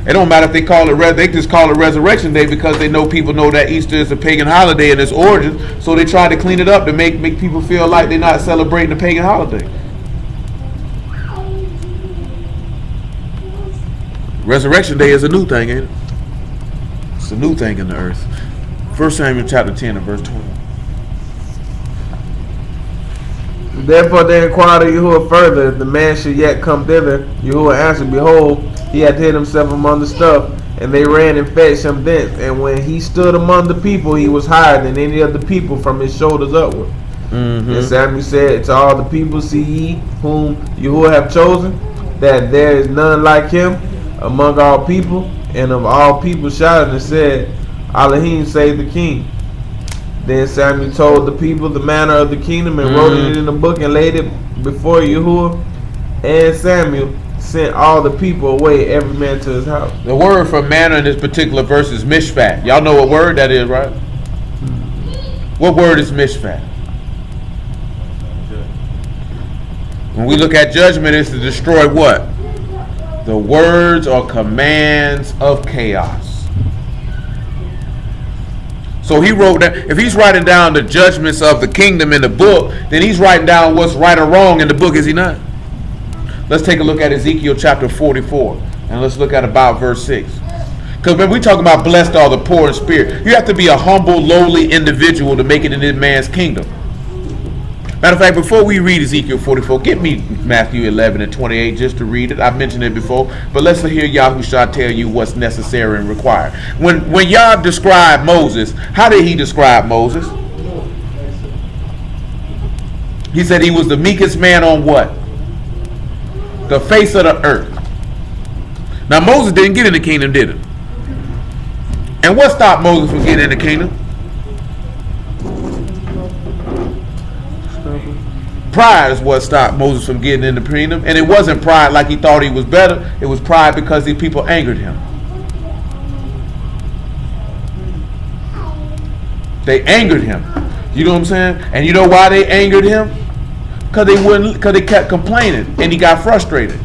It don't matter if they call it, they just call it Resurrection Day because they know people know that Easter is a pagan holiday in its origin, so they try to clean it up to make people feel like they're not celebrating the pagan holiday. Resurrection Day is a new thing, ain't it? It's a new thing in the earth. 1 Samuel chapter 10 and verse 20. Therefore they inquired of Yahuwah further, if the man should yet come thither. Yahuwah answered, behold, he had hid himself among the stuff, and they ran and fetched him thence. And when he stood among the people, he was higher than any of the people from his shoulders upward. And Samuel said to all the people, see ye whom Yahuwah have chosen, that there is none like him among all people. And of all people shouted and said, Elohim save the king. Then Samuel told the people the manner of the kingdom and wrote it in a book and laid it before Yahuwah. And Samuel sent all the people away, every man to his house. The word for manner in this particular verse is mishpat. Y'all know what word that is, right? What word is mishpat? When we look at judgment, it's to destroy what? The words or commands of chaos. So he wrote that. If he's writing down the judgments of the kingdom in the book, then he's writing down what's right or wrong in the book, is he not? Let's take a look at Ezekiel chapter 44, and let's look at about verse 6. Because when we talk about blessed are the poor in spirit, you have to be a humble, lowly individual to make it in this man's kingdom. Matter of fact, before we read Ezekiel 44, get me Matthew 11 and 28 just to read it. I've mentioned it before, but let's hear Yahushua tell you what's necessary and required. When Yah described Moses, how did he describe Moses? He said he was the meekest man on what? The face of the earth. Now Moses didn't get in the kingdom, did he? And what stopped Moses from getting in the kingdom? Pride is what stopped Moses from getting in the kingdom. And it wasn't pride like he thought he was better. It was pride because these people angered him. They angered him. You know what I'm saying? And you know why they angered him? Because they kept complaining, and he got frustrated,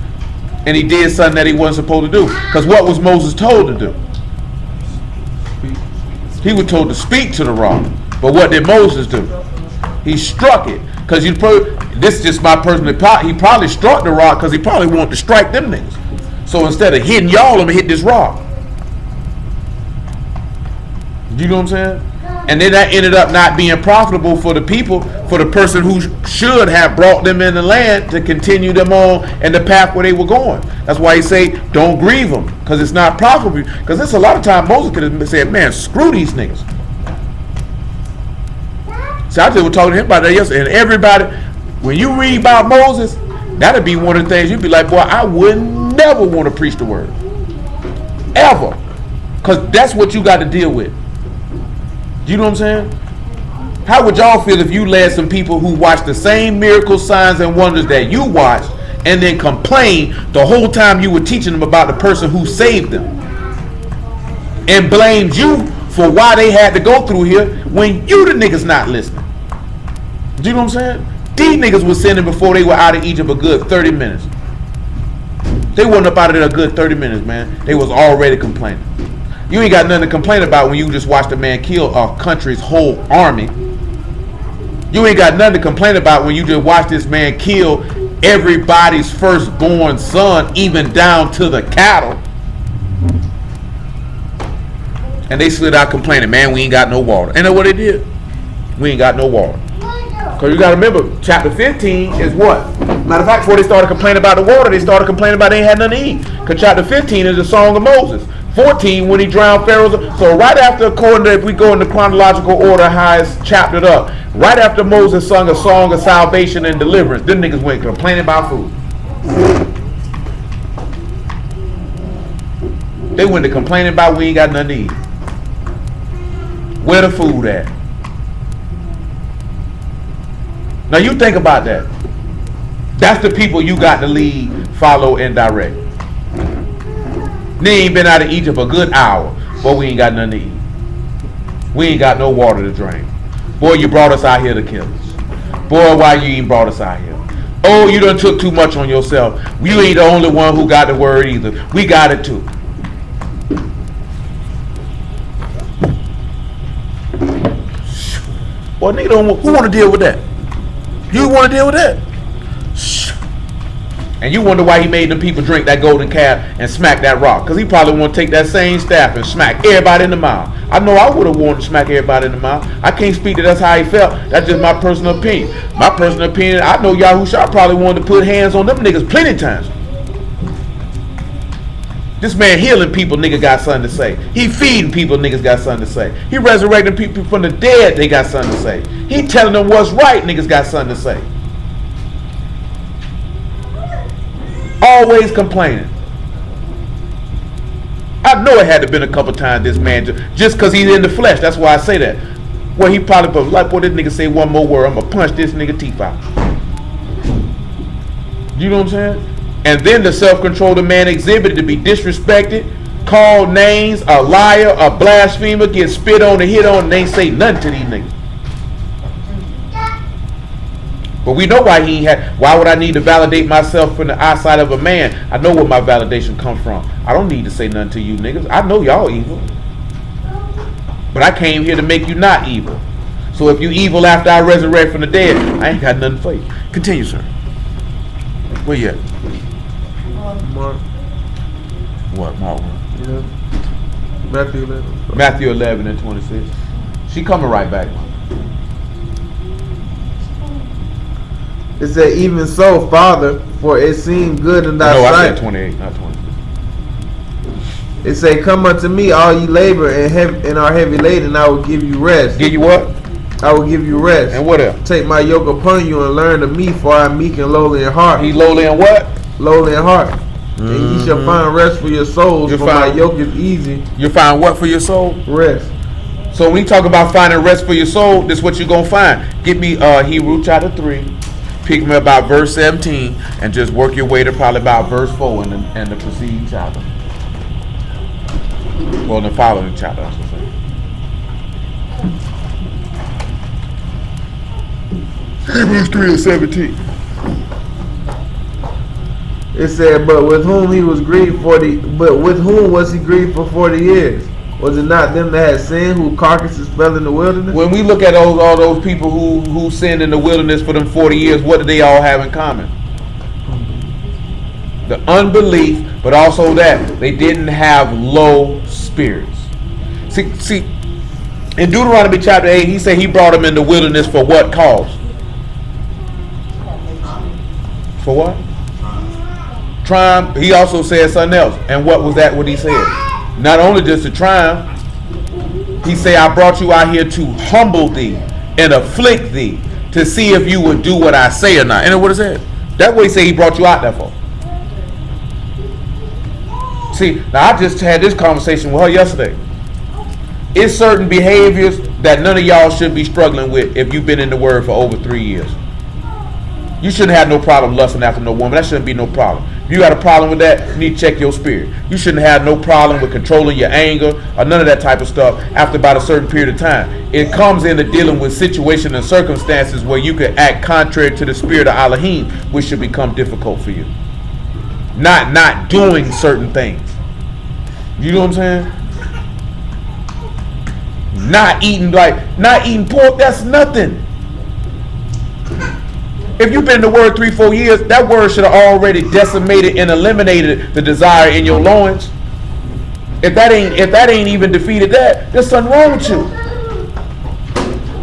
and he did something that he wasn't supposed to do. Because what was Moses told to do? He was told to speak to the rock. But what did Moses do? He struck it. Because this is just my personal thought. He probably struck the rock because he probably wanted to strike them niggas. So instead of hitting y'all, I'm gonna hit this rock. You know what I'm saying? And then that ended up not being profitable for the people, for the person who should have brought them in the land to continue them on in the path where they were going. That's why he say, don't grieve them, because it's not profitable. Because there's a lot of time Moses could have said, man, screw these niggas. So I just was talking to him about that yesterday. And everybody, when you read about Moses, that'd be one of the things you'd be like, boy, I would never want to preach the word. Ever. Because that's what you got to deal with. You know what I'm saying? How would y'all feel if you led some people who watched the same miracles, signs, and wonders that you watched and then complained the whole time you were teaching them about the person who saved them and blamed you for why they had to go through here when you the niggas not listening? Do you know what I'm saying? These niggas was sinning before they were out of Egypt a good 30 minutes. They wasn't up out of there a good 30 minutes, man. They was already complaining. You ain't got nothing to complain about when you just watched a man kill a country's whole army. You ain't got nothing to complain about when you just watched this man kill everybody's firstborn son, even down to the cattle. And they slid out complaining, man, we ain't got no water. And that's what they did. We ain't got no water. Because you got to remember, chapter 15 is what? Matter of fact, before they started complaining about the water, they started complaining about they ain't had nothing to eat. Because chapter 15 is the song of Moses. 14 when he drowned Pharaoh's. So right after, according to, if we go in the chronological order how it's chaptered up, right after Moses sung a song of salvation and deliverance, them niggas went complaining about food. They went to complaining about we ain't got nothing to eat. Where the food at? Now you think about that. That's the people you got to lead, follow, and direct. They ain't been out of Egypt a good hour, but we ain't got nothing to eat. We ain't got no water to drink. Boy, you brought us out here to kill us. Boy, why you ain't brought us out here? Oh, you done took too much on yourself. You ain't the only one who got the word either. We got it too. Boy, nigga who want to deal with that? You want to deal with that? And you wonder why he made them people drink that golden calf and smack that rock. Because he probably want to take that same staff and smack everybody in the mouth. I know I would have wanted to smack everybody in the mouth. I can't speak to that's how he felt. That's just my personal opinion. My personal opinion, I know Yahusha probably wanted to put hands on them niggas plenty of times. This man healing people, nigga got something to say. He feeding people, niggas got something to say. He resurrecting people from the dead, they got something to say. He telling them what's right, niggas got something to say. Always complaining. I know it had to been a couple times this man just because he's in the flesh. That's why I say that. Well, he probably put like, boy, this nigga say one more word, I'm gonna punch this nigga teeth out. You know what I'm saying? And then the self-control the man exhibited to be disrespected, called names, a liar, a blasphemer, get spit on and hit on, and they ain't say nothing to these niggas. But we know why he had. Why would I need to validate myself from the eyesight of a man? I know where my validation comes from. I don't need to say nothing to you niggas. I know y'all evil, but I came here to make you not evil. So if you evil after I resurrect from the dead, I ain't got nothing for you. Continue, sir. Where you at? Mark. What, Mark? Yeah. Matthew 11. Matthew 11 and 26. She coming right back. It said, even so, Father, for it seemed good in thy sight. No, I said 28, not 26. It say, come unto me, all ye labor and are heavy laden, and I will give you rest. Give you what? I will give you rest. And what else? Take my yoke upon you and learn of me, for I am meek and lowly in heart. He lowly in what? Lowly in heart. And ye shall find rest for your souls, for my yoke is easy. You find what for your soul? Rest. So when you talk about finding rest for your soul, this is what you're going to find. Give me Hebrews chapter 3. Pick me about verse 17 and just work your way to probably about verse 4 in the preceding chapter. Well, in the following chapter, I should say. Hebrews 3 and 17. It said, but with whom was he grieved for 40 years? Was it not them that had sinned, whose carcasses fell in the wilderness? When we look at all those people who sinned in the wilderness for them 40 years, what did they all have in common? The unbelief, but also that they didn't have low spirits. See, In Deuteronomy chapter 8, he said he brought them in the wilderness for what cause? For what? Triumph. He also said something else. And what was that what he said? Not only just to triumph, he said, I brought you out here to humble thee and afflict thee to see if you would do what I say or not. And what is that? That's what he said he brought you out there for. See, now I just had this conversation with her yesterday. It's certain behaviors that none of y'all should be struggling with if you've been in the Word for over 3 years. You shouldn't have no problem lusting after no woman. That shouldn't be no problem. If you got a problem with that, you need to check your spirit. You shouldn't have no problem with controlling your anger or none of that type of stuff after about a certain period of time. It comes into dealing with situations and circumstances where you can act contrary to the spirit of Elohim, which should become difficult for you. Not doing certain things. You know what I'm saying? Not eating pork, that's nothing. If you've been in the Word 3-4 years, that Word should have already decimated and eliminated the desire in your loins. If that ain't even defeated that, there's something wrong with you.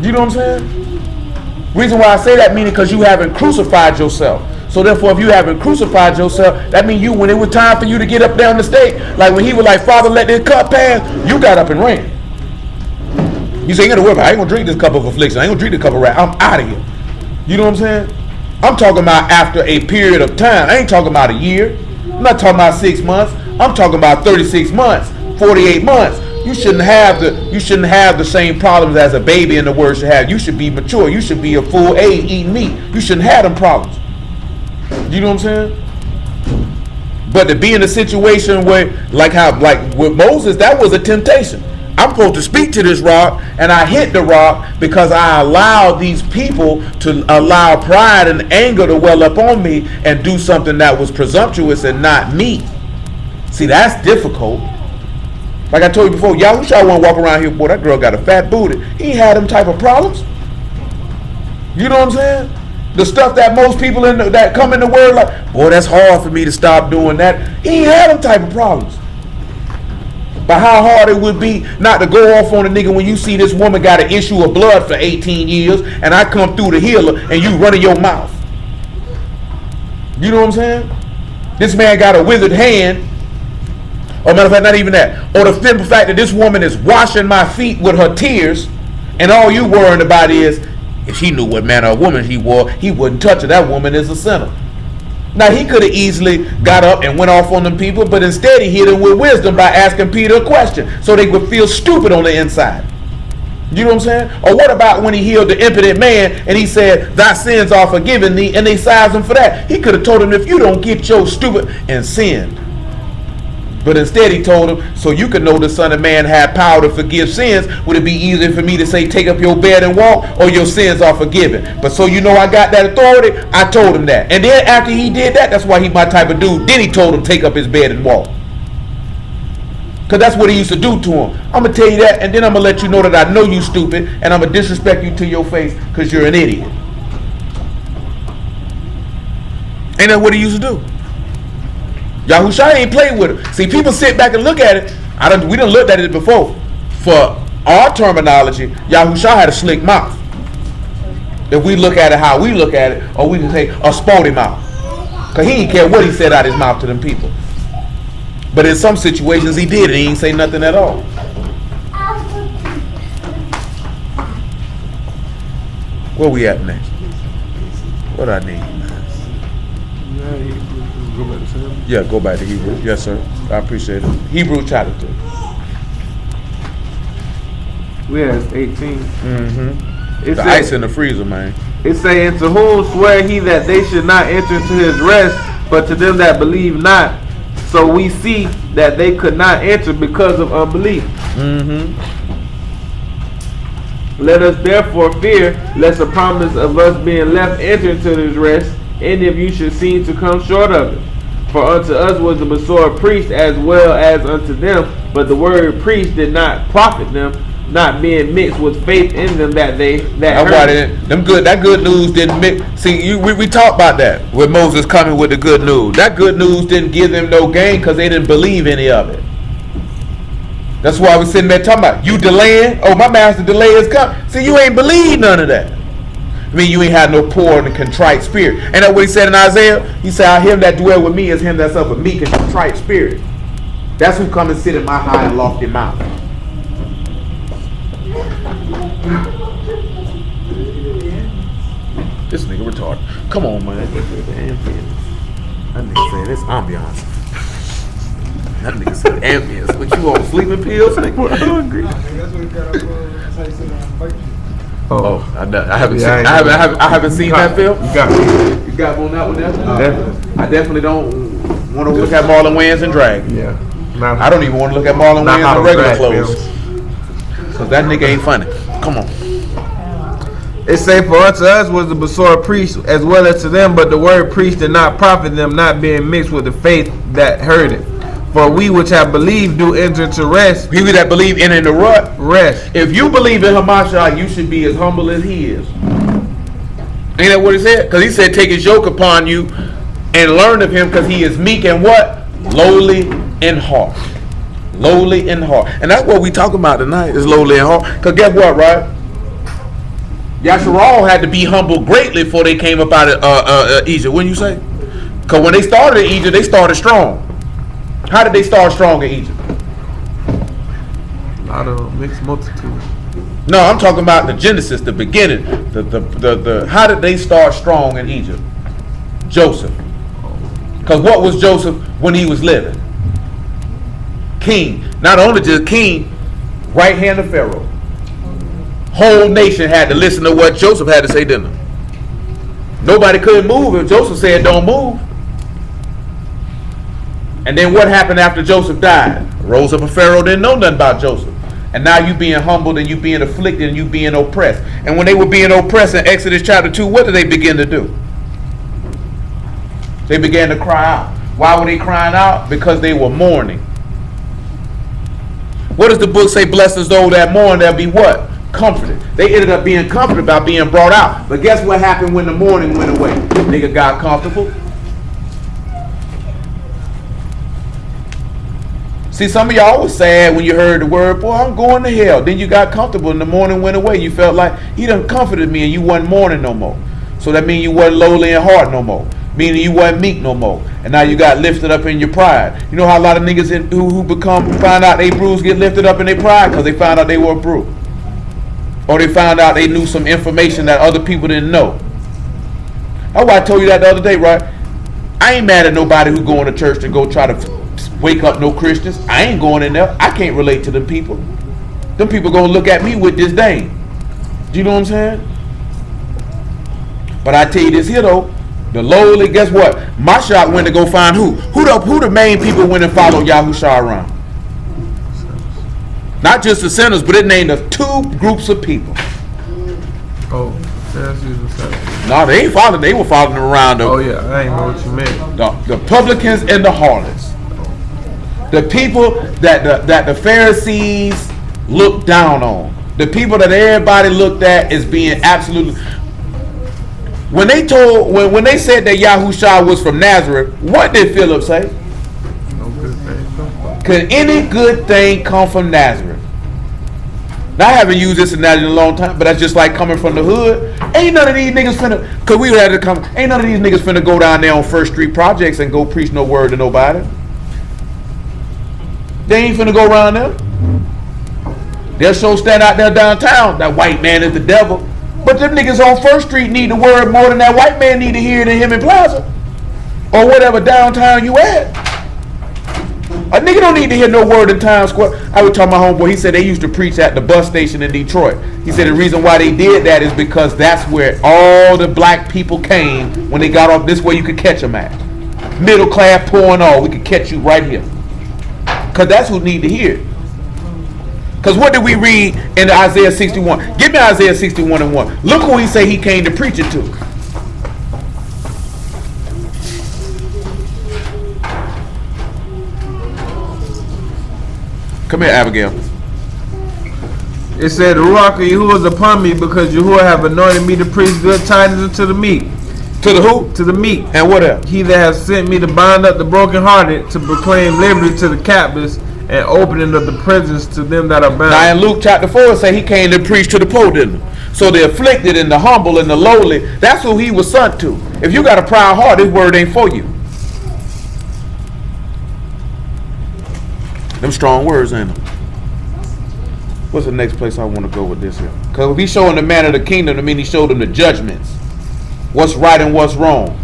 You know what I'm saying? Reason why I say that meaning because you haven't crucified yourself. So therefore, if you haven't crucified yourself, that means when it was time for you to get up down the stake, like when he was like, Father, let this cup pass, you got up and ran. You say, ain't gonna worry about it. I ain't gonna drink this cup of affliction. I ain't gonna drink this cup of wrath. I'm out of here. You know what I'm saying? I'm talking about after a period of time. I ain't talking about a year. I'm not talking about 6 months. I'm talking about 36 months, 48 months. You shouldn't have the same problems as a baby in the Word should have. You should be mature. You should be a full age eating meat. You shouldn't have them problems. You know what I'm saying? But to be in a situation where, like with Moses, that was a temptation. I'm supposed to speak to this rock, and I hit the rock because I allowed these people to allow pride and anger to well up on me and do something that was presumptuous and not me. See, that's difficult. Like I told you before, Yahushua won't walk around here, boy, that girl got a fat booty. He ain't had them type of problems. You know what I'm saying? The stuff that most people that come in the Word like, boy, that's hard for me to stop doing that. He ain't had them type of problems. But how hard it would be not to go off on a nigga when you see this woman got an issue of blood for 18 years and I come through the healer and you running your mouth. You know what I'm saying? This man got a withered hand. Or matter of fact, not even that. Or the simple fact that this woman is washing my feet with her tears and all you worrying about is if he knew what manner of woman he wore, he wouldn't touch her. That woman is a sinner. Now, he could have easily got up and went off on them people, but instead he hit them with wisdom by asking Peter a question so they would feel stupid on the inside. You know what I'm saying? Or what about when he healed the impotent man and he said, thy sins are forgiven thee, and they sized him for that? He could have told him, if you don't get your stupid and sinned. But instead he told him, so you can know the Son of Man had power to forgive sins, would it be easier for me to say, take up your bed and walk, or your sins are forgiven? But so you know I got that authority, I told him that. And then after he did that, that's why he my type of dude. Then he told him, take up his bed and walk. Because that's what he used to do to him. I'm going to tell you that, and then I'm going to let you know that I know you stupid, and I'm going to disrespect you to your face because you're an idiot. Ain't that what he used to do? Yahushua ain't played with it. See, people sit back and look at it. We done looked at it before. For our terminology, Yahushua had a slick mouth. If we look at it how we look at it, or we can say a sporty mouth. Because he didn't care what he said out his mouth to them people. But in some situations he did, and he didn't say nothing at all. Where we at next? What I need? Yeah, go back to Hebrew. Yes, sir. I appreciate it. Hebrew chapter 2. We had 18. Mm-hmm. The ice in the freezer, man. It say, and to whom swear he that they should not enter into his rest, but to them that believe not. So we see that they could not enter because of unbelief. Mm-hmm. Let us therefore fear, lest the promise of us being left enter into his rest, any of you should seem to come short of it. For unto us was the Messiah preached as well as unto them, but the word preached did not profit them, not being mixed with faith in them that heard. That good news didn't mix. See, we talked about that with Moses coming with the good news. That good news didn't give them no gain because they didn't believe any of it. That's why I was sitting there talking about you delaying. Oh, my master delay is coming. See, you ain't believe none of that. I mean, you ain't had no poor and contrite spirit. Ain't that what he said in Isaiah? He said, him that dwell with me is him that's of a meek and contrite spirit. That's who come and sit in my high and lofty mountain. This nigga retarded. Come on, man. That nigga saying this ambiance. That nigga said ambience. What you on, sleeping pills? Nigga, we're hungry. I haven't seen that film. You got on that one there? Definitely. I definitely don't want to look at Marlon Wayans and drag. Yeah. I don't even want to look at Marlon Wayans in regular clothes. Cause that nigga ain't funny. Come on. It say, for unto us was the Besor preached as well as to them, but the word preached did not profit them, not being mixed with the faith that heard it. For we which have believed do enter into rest. You that believe in the rest. If you believe in Hamashiach, you should be as humble as he is. Ain't that what he said? Because he said, take his yoke upon you and learn of him, because he is meek and what? Lowly in heart. Lowly in heart. And that's what we talking about tonight, is lowly in heart. Because guess what, right? Yasharal had to be humbled greatly before they came up out of Egypt. Wouldn't you say? Because when they started in Egypt, they started strong. How did they start strong in Egypt? A lot of mixed multitude. No, I'm talking about the Genesis, the beginning. The how did they start strong in Egypt? Joseph. Because what was Joseph when he was living? King. Not only just king, right hand of Pharaoh. Whole nation had to listen to what Joseph had to say, didn't they? Nobody couldn't move if Joseph said don't move. And then what happened after Joseph died? Rose up a Pharaoh, didn't know nothing about Joseph. And now you being humbled and you being afflicted and you being oppressed. And when they were being oppressed in Exodus chapter 2, what did they begin to do? They began to cry out. Why were they crying out? Because they were mourning. What does the book say? Blessed is those that mourn, they'll be what? Comforted. They ended up being comforted by being brought out. But guess what happened when the mourning went away? Nigga got comfortable. See, some of y'all was sad when you heard the word, boy, I'm going to hell. Then you got comfortable and the mourning went away. You felt like he done comforted me and you wasn't mourning no more. So that means you wasn't lowly in heart no more. Meaning you wasn't meek no more. And now you got lifted up in your pride. You know how a lot of niggas find out they bruise get lifted up in their pride? Because they found out they were bruised. Or they found out they knew some information that other people didn't know. That's why I told you that the other day, right? I ain't mad at nobody who going to church to go try to wake up no Christians. I ain't going in there. I can't relate to them people. Them people gonna look at me with disdain. Do you know what I'm saying? But I tell you this here though, the lowly, guess what? Mashiach went to go find who? Who the main people went and followed Yahushua around? Not just the sinners, but it named us two groups of people. Oh, Pharisees and Sadducees. No, they ain't following. They were following them around though. Oh yeah, I ain't know what you meant. The publicans and the harlots. The people that the Pharisees looked down on. The people that everybody looked at as being absolutely. When they said that Yahushua was from Nazareth, what did Philip say? No good thing come from. Could any good thing come from Nazareth? Now I haven't used this analogy in a long time, but that's just like coming from the hood. Ain't none of these niggas finna, cause we had to come. Ain't none of these niggas finna go down there on First Street Projects and go preach no word to nobody. They ain't finna go around there. They'll show stand out there downtown. That white man is the devil. But them niggas on First Street need the word more than that white man need to hear it in him in Plaza. Or whatever downtown you at. A nigga don't need to hear no word in Times Square. I was talking to my homeboy, he said they used to preach at the bus station in Detroit. He said the reason why they did that is because that's where all the black people came when they got off. This way you could catch them at. Middle class, poor and all, we could catch you right here. Because that's who need to hear it. Because what did we read in Isaiah 61? Give me Isaiah 61 and 1. Look who he say he came to preach it to. Come here, Abigail. It said, Ruach Yahuwah is upon me, because Yahuwah have anointed me to preach good tidings unto the meek. To the who? To the meek. And what else? He that has sent me to bind up the brokenhearted, to proclaim liberty to the captives, and opening of the prisons to them that are bound. Now in Luke chapter 4 it say he came to preach to the poor, didn't he? So the afflicted and the humble and the lowly, that's who he was sent to. If you got a proud heart, this word ain't for you. Them strong words, ain't them? What's the next place I want to go with this here? Because if he's showing the man of the kingdom, I mean he showed them the judgments. What's right and what's wrong.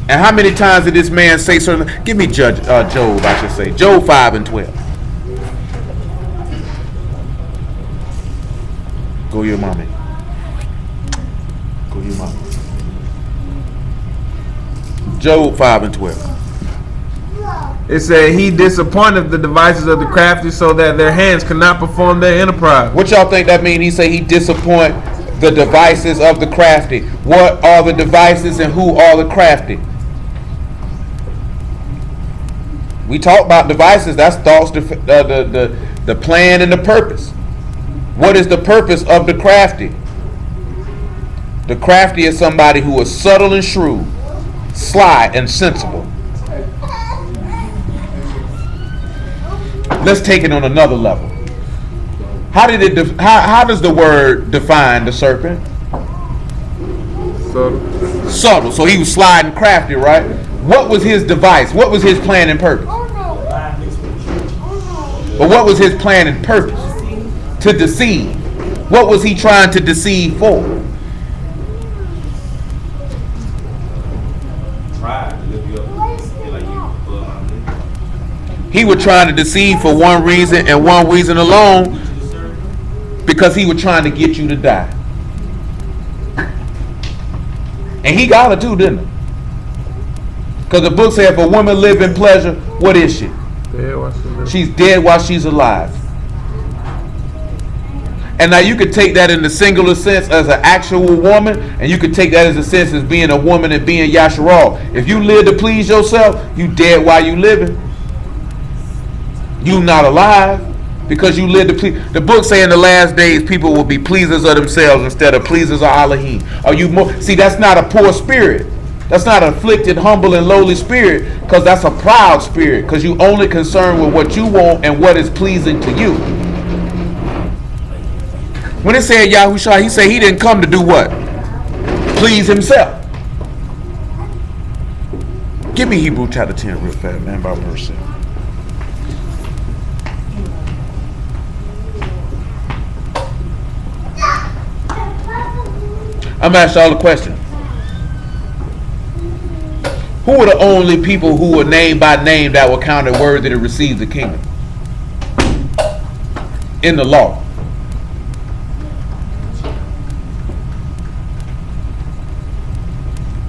And how many times did this man say certain? Give me Job, I should say. Job 5 and 12. Go your mommy. Go your mommy. Job 5 and 12. It said he disappointed the devices of the crafty so that their hands cannot perform their enterprise. What y'all think that mean? He say he disappoint the devices of the crafty. What are the devices and who are the crafty? We talk about devices. That's thoughts, the plan and the purpose. What is the purpose of the crafty? The crafty is somebody who is subtle and shrewd, sly and sensible. Let's take it on another level. How does the word define the serpent? Subtle. So he was sly and crafty, right? What was his device? What was his plan and purpose? But what was his plan and purpose? To deceive. What was he trying to deceive for? He was trying to deceive for one reason and one reason alone, because he was trying to get you to die. And he got her too, didn't he? Because the book said if a woman live in pleasure, what is she? She's dead while she's alive. And now you could take that in the singular sense as an actual woman, and you could take that as a sense as being a woman and being Yasharal. If you live to please yourself, you dead while you living. You not alive because you live to please. The book say in the last days people will be pleasers of themselves instead of pleasers of Elohim. Are you more? See, that's not a poor spirit. That's not an afflicted, humble, and lowly spirit, because that's a proud spirit, because you only concerned with what you want and what is pleasing to you. When it said Yahushua, he said he didn't come to do what? Please himself. Give me Hebrew chapter 10 real fast, man, by mercy. I'm going to ask y'all a question. Who are the only people who were named by name that were counted worthy to receive the kingdom? In the law.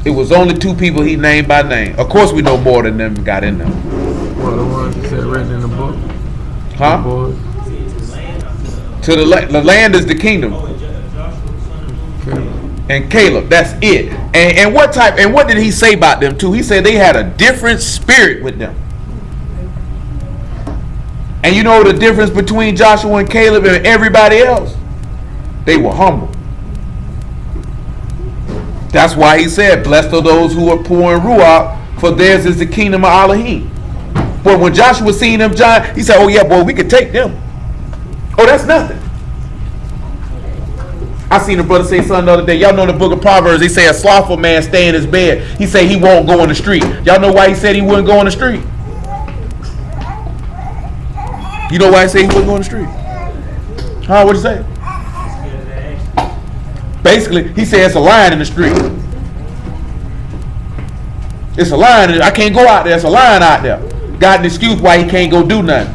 It was only two people he named by name. Of course we know more than them got in them. Well, the ones that said written in the book. Huh? To the land is the kingdom. And Caleb, that's it. And what did he say about them too? He said they had a different spirit with them. And you know the difference between Joshua and Caleb and everybody else? They were humble. That's why he said, blessed are those who are poor in Ruach, for theirs is the kingdom of Elohim. But when Joshua seen them giant, he said, oh yeah, boy, we could take them. Oh, that's nothing. I seen a brother say something the other day. Y'all know the book of Proverbs, he say a slothful man stay in his bed. He say he won't go on the street. Y'all know why he said he wouldn't go on the street? You know why he said he wouldn't go on the street? Huh, what'd you say? Basically, he said it's a lion in the street. It's a lion. I can't go out there. It's a lion out there. Got an excuse why he can't go do nothing.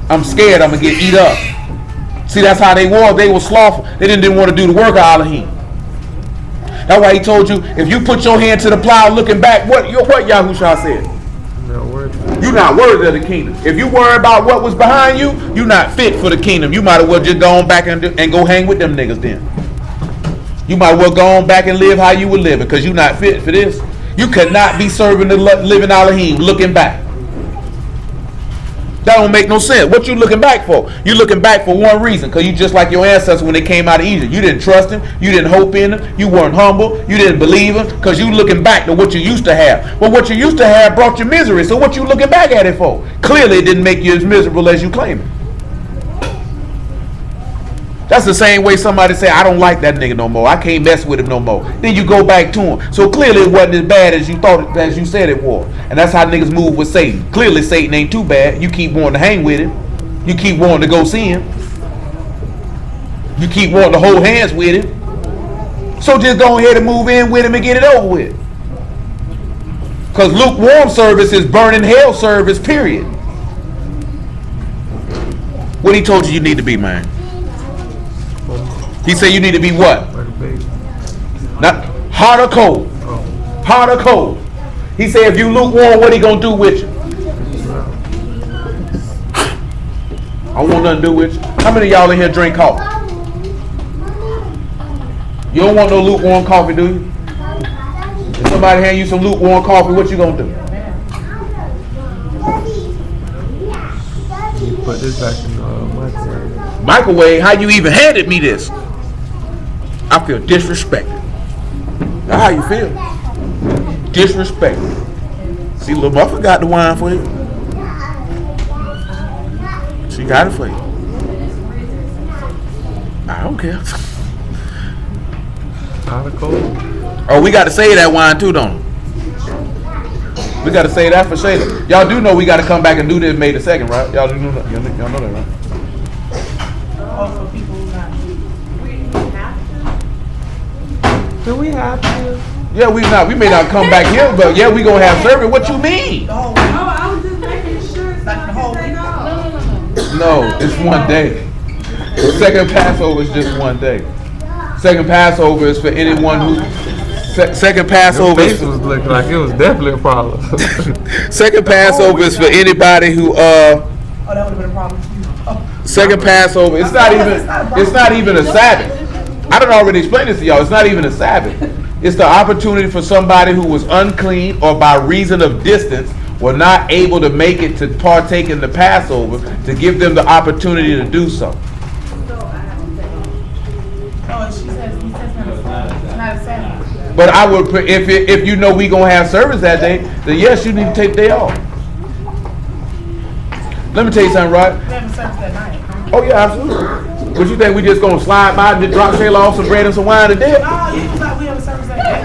I'm scared I'm going to get eat up. See, that's how they were. They were slothful. They didn't want to do the work of Elohim. That's why he told you, if you put your hand to the plow looking back, what Yahushua said? You're not worthy of the kingdom. If you worry about what was behind you, you're not fit for the kingdom. You might as well just go on back and go hang with them niggas then. You might as well go on back and live how you were living, because you're not fit for this. You could not be serving the living Elohim looking back. That don't make no sense. What you looking back for? You looking back for one reason, because you just like your ancestors when they came out of Egypt. You didn't trust him. You didn't hope in him. You weren't humble. You didn't believe him, because you looking back to what you used to have. Well, what you used to have brought you misery. So what you looking back at it for? Clearly, it didn't make you as miserable as you claim it. That's the same way somebody say, I don't like that nigga no more. I can't mess with him no more. Then you go back to him. So clearly it wasn't as bad as you thought, as you said it was. And that's how niggas move with Satan. Clearly Satan ain't too bad. You keep wanting to hang with him. You keep wanting to go see him. You keep wanting to hold hands with him. So just go ahead and move in with him and get it over with. Because lukewarm service is burning hell service, period. What he told you need to be, man? He said you need to be what? Not hot or cold. Hot or cold. He said if you lukewarm, what he gonna do with you? I want nothing to do with you. How many of y'all in here drink coffee? You don't want no lukewarm coffee, do you? If somebody hand you some lukewarm coffee, what you gonna do? You put this back in the microwave. Microwave? How you even handed me this? I feel disrespected. That's how you feel. Disrespected. See, little Muffin got the wine for you. She got it for you. I don't care. Oh, we got to save that wine too, don't we? We got to save that for Shayla. Y'all do know we got to come back and do this May the 2nd, right? Y'all do know that. Y'all know that, right? Oh, for people who not. We have to. Do we have to? Yeah, we may not come back here, but yeah, we gonna have service. What you mean? Oh, I was just making sure. Like the whole week. No, it's one day. The second Passover is just one day. Second Passover is for anyone who. Second Passover. Your face was looking like it was definitely a problem. Second Passover is for anybody who. Oh, that would have been a problem for you. Oh. Second Passover. It's not even a Sabbath. I done already explained this to y'all. It's not even a Sabbath. It's the opportunity for somebody who was unclean or by reason of distance were not able to make it to partake in the Passover, to give them the opportunity to do so. But I would, if you know we gonna have service that day, then yes, you need to take the day off. Let me tell you something, Rod. We have a service that night. Oh yeah, absolutely. What you think we just gonna slide by and just drop Shayla off some bread and some wine and dead? Oh, you thought we have a service that night.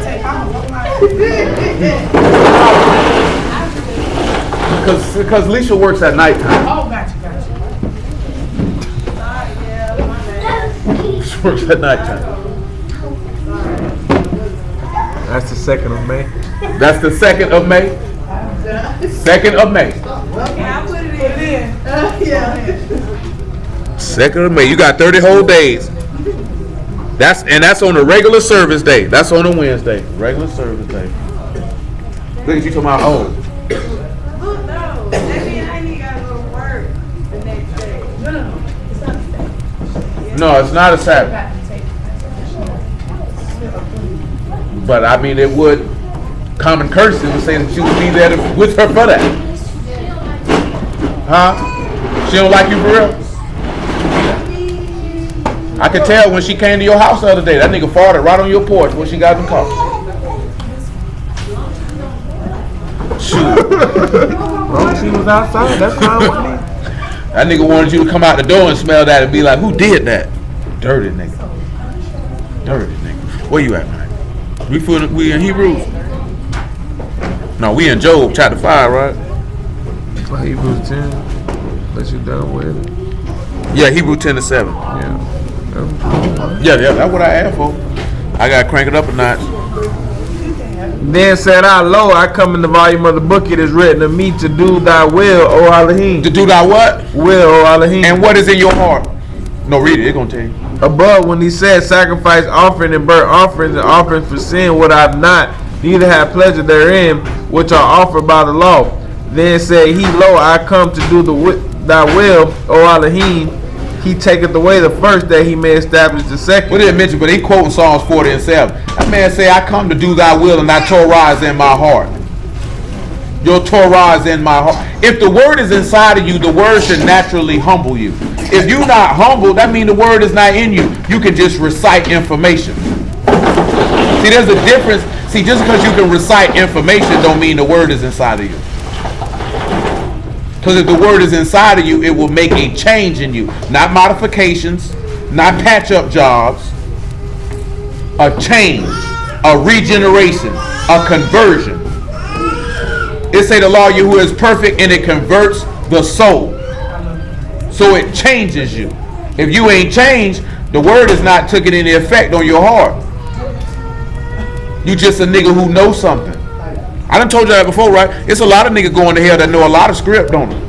Because Leisha works at nighttime. Oh, gotcha. She works at nighttime. That's the 2nd of May. That's the 2nd of May. 2nd of May. Okay, I put it in. Yeah. 2nd of May. You got 30 whole days. That's on a regular service day. That's on a Wednesday. Regular service day. Look at you talking about Look, no. That means I ain't got to go to work the next day. No. It's not a Sabbath. No, it's not a Sabbath. But I mean, it would. Common courtesy would say that you would be there with her for that. Huh? She don't like you for real? I could tell when she came to your house the other day. That nigga farted right on your porch when she got in the car. Shoot. Well, she was outside. That's fine with me. That nigga wanted you to come out the door and smell that and be like, who did that? Dirty nigga. Dirty nigga. Where you at, man? We in Hebrews? No, we in Job chapter 5, right? Hebrews 10. Let you done with it. Yeah, Hebrews 10:7. Yeah, that's what I asked for. I gotta crank it up a notch. Then said I, lo, I come in the volume of the book, it is written of me to do thy will, O Elohim. To do thy what? Will, O Elohim. And what is in your heart? No, read it. It's gonna tell you. Above, when he said, sacrifice offering and burnt offerings and offerings for sin, would I not, neither have pleasure therein, which are offered by the law. Then said he, lo, I come to do thy will, O Elohim. He taketh away the first, that he may establish the second. We didn't mention, but he quoting Psalms 40:7. That man say, I come to do thy will, and thy Torah is in my heart. Your Torah is in my heart. If the word is inside of you, the word should naturally humble you. If you're not humble, that means the word is not in you. You can just recite information. See, there's a difference. See, just because you can recite information don't mean the word is inside of you. Because if the word is inside of you, it will make a change in you. Not modifications, not patch-up jobs. A change, a regeneration, a conversion. It say the law of you who is perfect, and it converts the soul. So it changes you. If you ain't changed, the word is not taking any effect on your heart. You just a nigga who knows something. I done told you that before, right? It's a lot of niggas going to hell that know a lot of script, don't they?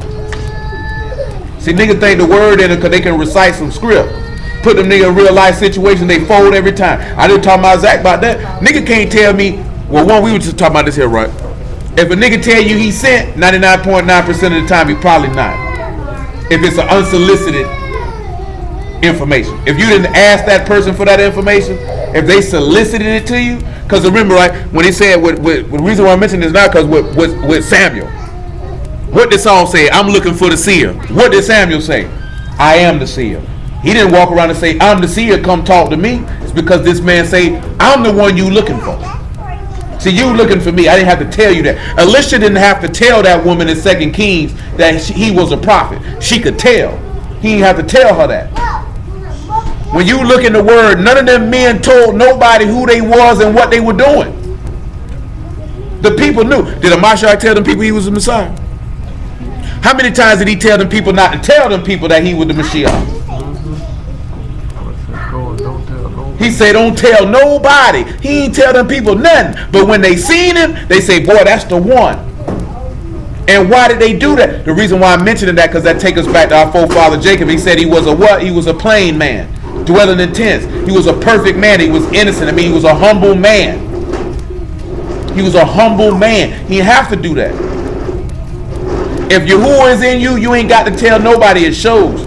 See, niggas think the word in it because they can recite some script. Put them nigga in real life situation, they fold every time. I didn't talk about Zach about that. Nigga can't tell me, well, one, we were just talking about this here, right? If a nigga tell you he sent, 99.9% of the time he probably not. If it's an unsolicited information. If you didn't ask that person for that information, if they solicited it to you, because remember, right, when he said, the reason why I mentioned this now, because with Samuel, what did Saul say? I'm looking for the seer. What did Samuel say? I am the seer. He didn't walk around and say, I'm the seer, come talk to me. It's because this man say, I'm the one you looking for. See, you looking for me. I didn't have to tell you that. Elisha didn't have to tell that woman in 2 Kings that he was a prophet. She could tell. He didn't have to tell her that. When you look in the word, none of them men told nobody who they was and what they were doing. The people knew. Did Amashai tell them people he was the Messiah? How many times did he tell them people not to tell them people that he was the Messiah? He said, don't tell nobody. He ain't tell them people nothing. But when they seen him, they say, boy, that's the one. And why did they do that? The reason why I'm mentioning that, because that takes us back to our forefather Jacob. He said he was a what? He was a plain man, dwelling in tents. He was a perfect man. He was innocent. I mean, he was a humble man. He was a humble man. He didn't have to do that. If Yahuwah is in you, you ain't got to tell nobody. It shows.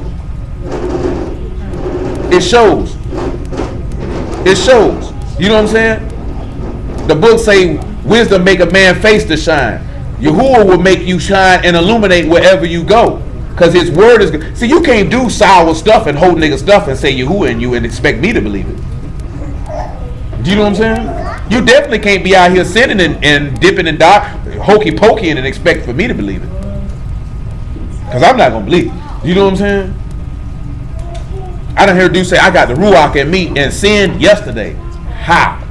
It shows. It shows. You know what I'm saying? The book say wisdom make a man face to shine. Yahuwah will make you shine and illuminate wherever you go. Because his word is good. See, you can't do sour stuff and hold nigga stuff and say Yahuwah in you and expect me to believe it. Do you know what I'm saying? You definitely can't be out here sinning and dipping and hokey pokey and expect for me to believe it. Because I'm not going to believe it. You know what I'm saying? I done heard dude say, I got the Ruach in me and sinned yesterday. How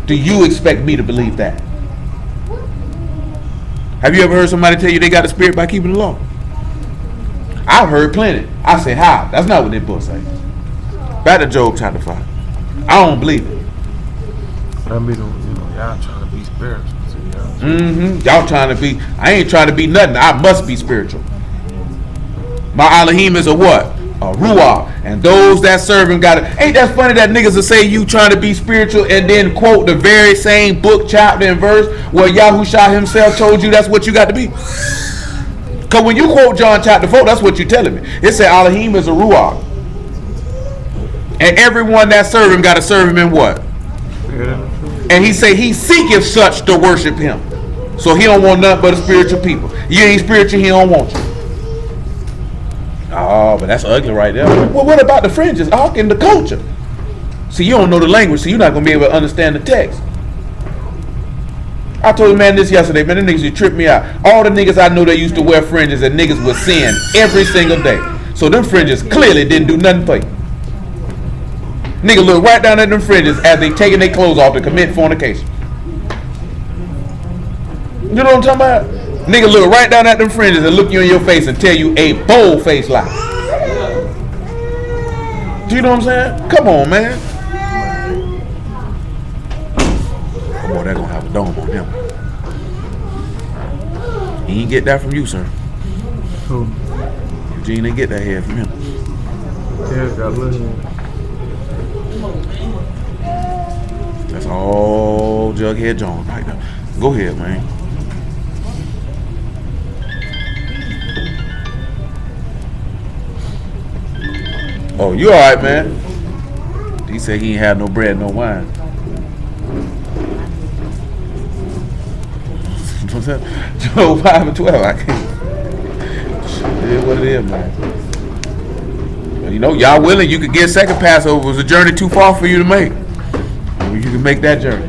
do you expect me to believe that? Have you ever heard somebody tell you they got a spirit by keeping the law? I've heard plenty. I say, how? That's not what that book say. Back to Job chapter 5. I don't believe it. I mean, y'all trying to be spiritual. Y'all trying to be, I ain't trying to be nothing. I must be spiritual. My Elohim is a what? A Ruach. And those that serve him got it. Ain't that funny that niggas will say you trying to be spiritual and then quote the very same book, chapter, and verse where Yahushua himself told you that's what you got to be? Because when you quote John chapter 4, that's what you're telling me. It said Elohim is a Ruach. And everyone that serve him got to serve him in what? And he say he seeketh such to worship him. So he don't want nothing but a spiritual people. You ain't spiritual, he don't want you. Oh, but that's ugly right there. Well, what about the fringes? How can the culture? See, you don't know the language, so you're not going to be able to understand the text. I told a man this yesterday, man, them niggas used to trip me out. All the niggas I know that used to wear fringes and niggas would sin every single day. So them fringes clearly didn't do nothing for you. Nigga look right down at them fringes as they taking their clothes off to commit fornication. You know what I'm talking about? Nigga look right down at them fringes and look you in your face and tell you a bold-faced lie. Do you know what I'm saying? Come on, man. Oh boy, they're gonna have a dome on him. He ain't get that from you, sir. Who? Eugene didn't get that head from him. Yeah, got a little. That's all Jughead Jones right now. Go ahead, man. Oh, you alright, man? He said he ain't had no bread, no wine. Job 5 and 12. I can't. Shit, it is what it is, man. You know, y'all willing, you could get second Passover. Was a journey too far for you to make? You can make that journey.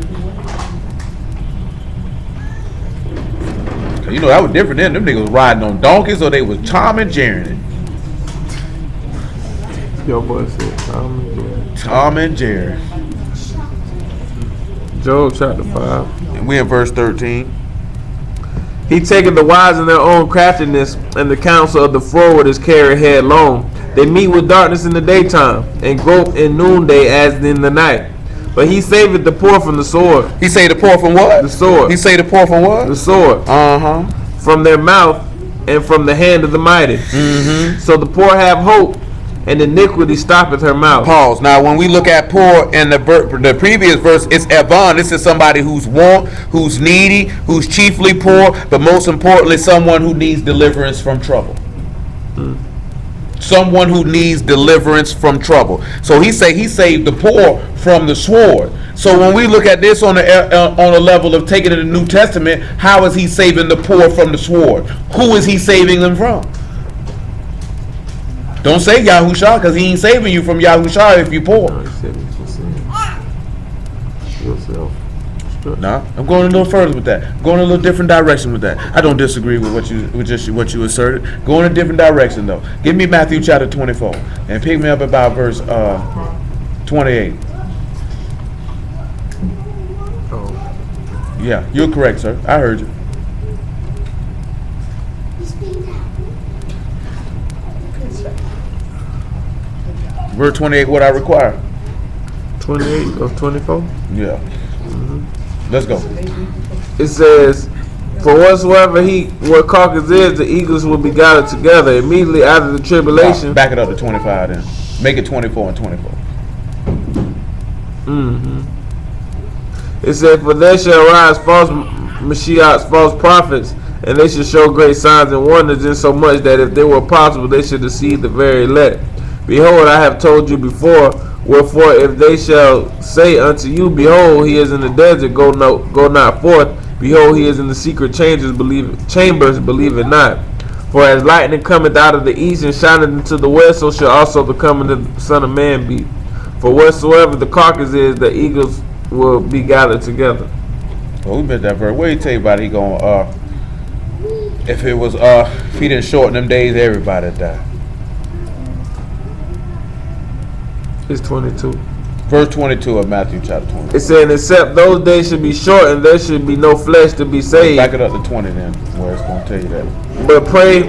You know, that was different then. Them niggas was riding on donkeys or they was Tom and Jerry. Your boy said Tom and Jerry. Tom and Jerry. Job chapter 5. And we in verse 13. He taketh the wise in their own craftiness, and the counsel of the froward is carried headlong. They meet with darkness in the daytime, and grope in noonday as in the night. But he saveth the poor from the sword. He say the poor from what? The sword. He say the poor from what? The sword. Uh-huh. From their mouth and from the hand of the mighty. Mm-hmm. So the poor have hope, and iniquity stoppeth her mouth. Pause. Now, when we look at poor in the previous verse, it's Evan. This is somebody who's want, who's needy, who's chiefly poor, but most importantly, someone who needs deliverance from trouble. Someone who needs deliverance from trouble. So he saved the poor from the sword. So when we look at this on a level of taking it in the New Testament, how is he saving the poor from the sword? Who is he saving them from? Don't say Yahushua, because he ain't saving you from Yahushua if you're poor. No, he said it for yourself. No, I'm going a little further with that. Going a little different direction with that. I don't disagree with what you asserted. Going a different direction though. Give me Matthew chapter 24 and pick me up about verse 28. Oh. Yeah, you're correct, sir. I heard you. Verse 28, what I require. 28 of 24? Yeah. Let's go. It says, for whatsoever what carcass is, the eagles will be gathered together immediately after the tribulation. Back it up to 25 then. Make it 24 and 24. It said, for there shall arise false Mashiachs, false prophets, and they shall show great signs and wonders, insomuch that if they were possible, they should deceive the very elect. Behold, I have told you before. Wherefore, if they shall say unto you, behold, he is in the desert, go not forth. Behold, he is in the secret chambers, believe it not. For as lightning cometh out of the east and shineth into the west, so shall also the coming of the Son of Man be. For whatsoever the carcass is, the eagles will be gathered together. Well, we missed that verse. What do you tell you about he going? If he didn't shorten them days, everybody died. It's 22. Verse 22 of Matthew chapter 20. It said, except those days should be shortened, there should be no flesh to be saved. Back it up to 20 then, where it's going to tell you that. But pray,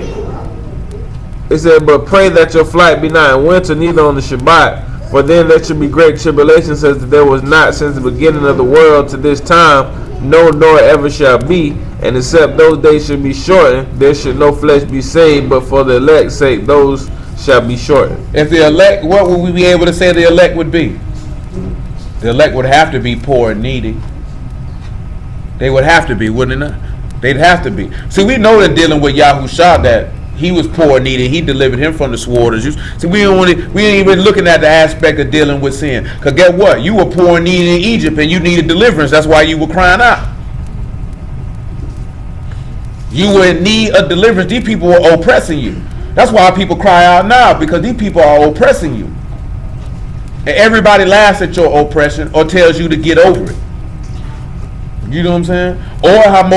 it said, but pray that your flight be not in winter, neither on the Shabbat. For then there should be great tribulation, says that there was not since the beginning of the world to this time, no, nor ever shall be. And except those days should be shortened, there should no flesh be saved, but for the elect's sake, those shall be shortened. If the elect, what would we be able to say the elect would be? The elect would have to be poor and needy. They would have to be, wouldn't they not? They'd have to be. See, we know that dealing with Yahushua that he was poor and needy. He delivered him from the sword. See, we ain't even looking at the aspect of dealing with sin. Because guess what? You were poor and needy in Egypt and you needed deliverance. That's why you were crying out. You were in need of deliverance. These people were oppressing you. That's why people cry out now, because these people are oppressing you. And everybody laughs at your oppression or tells you to get over it. You know what I'm saying? Or how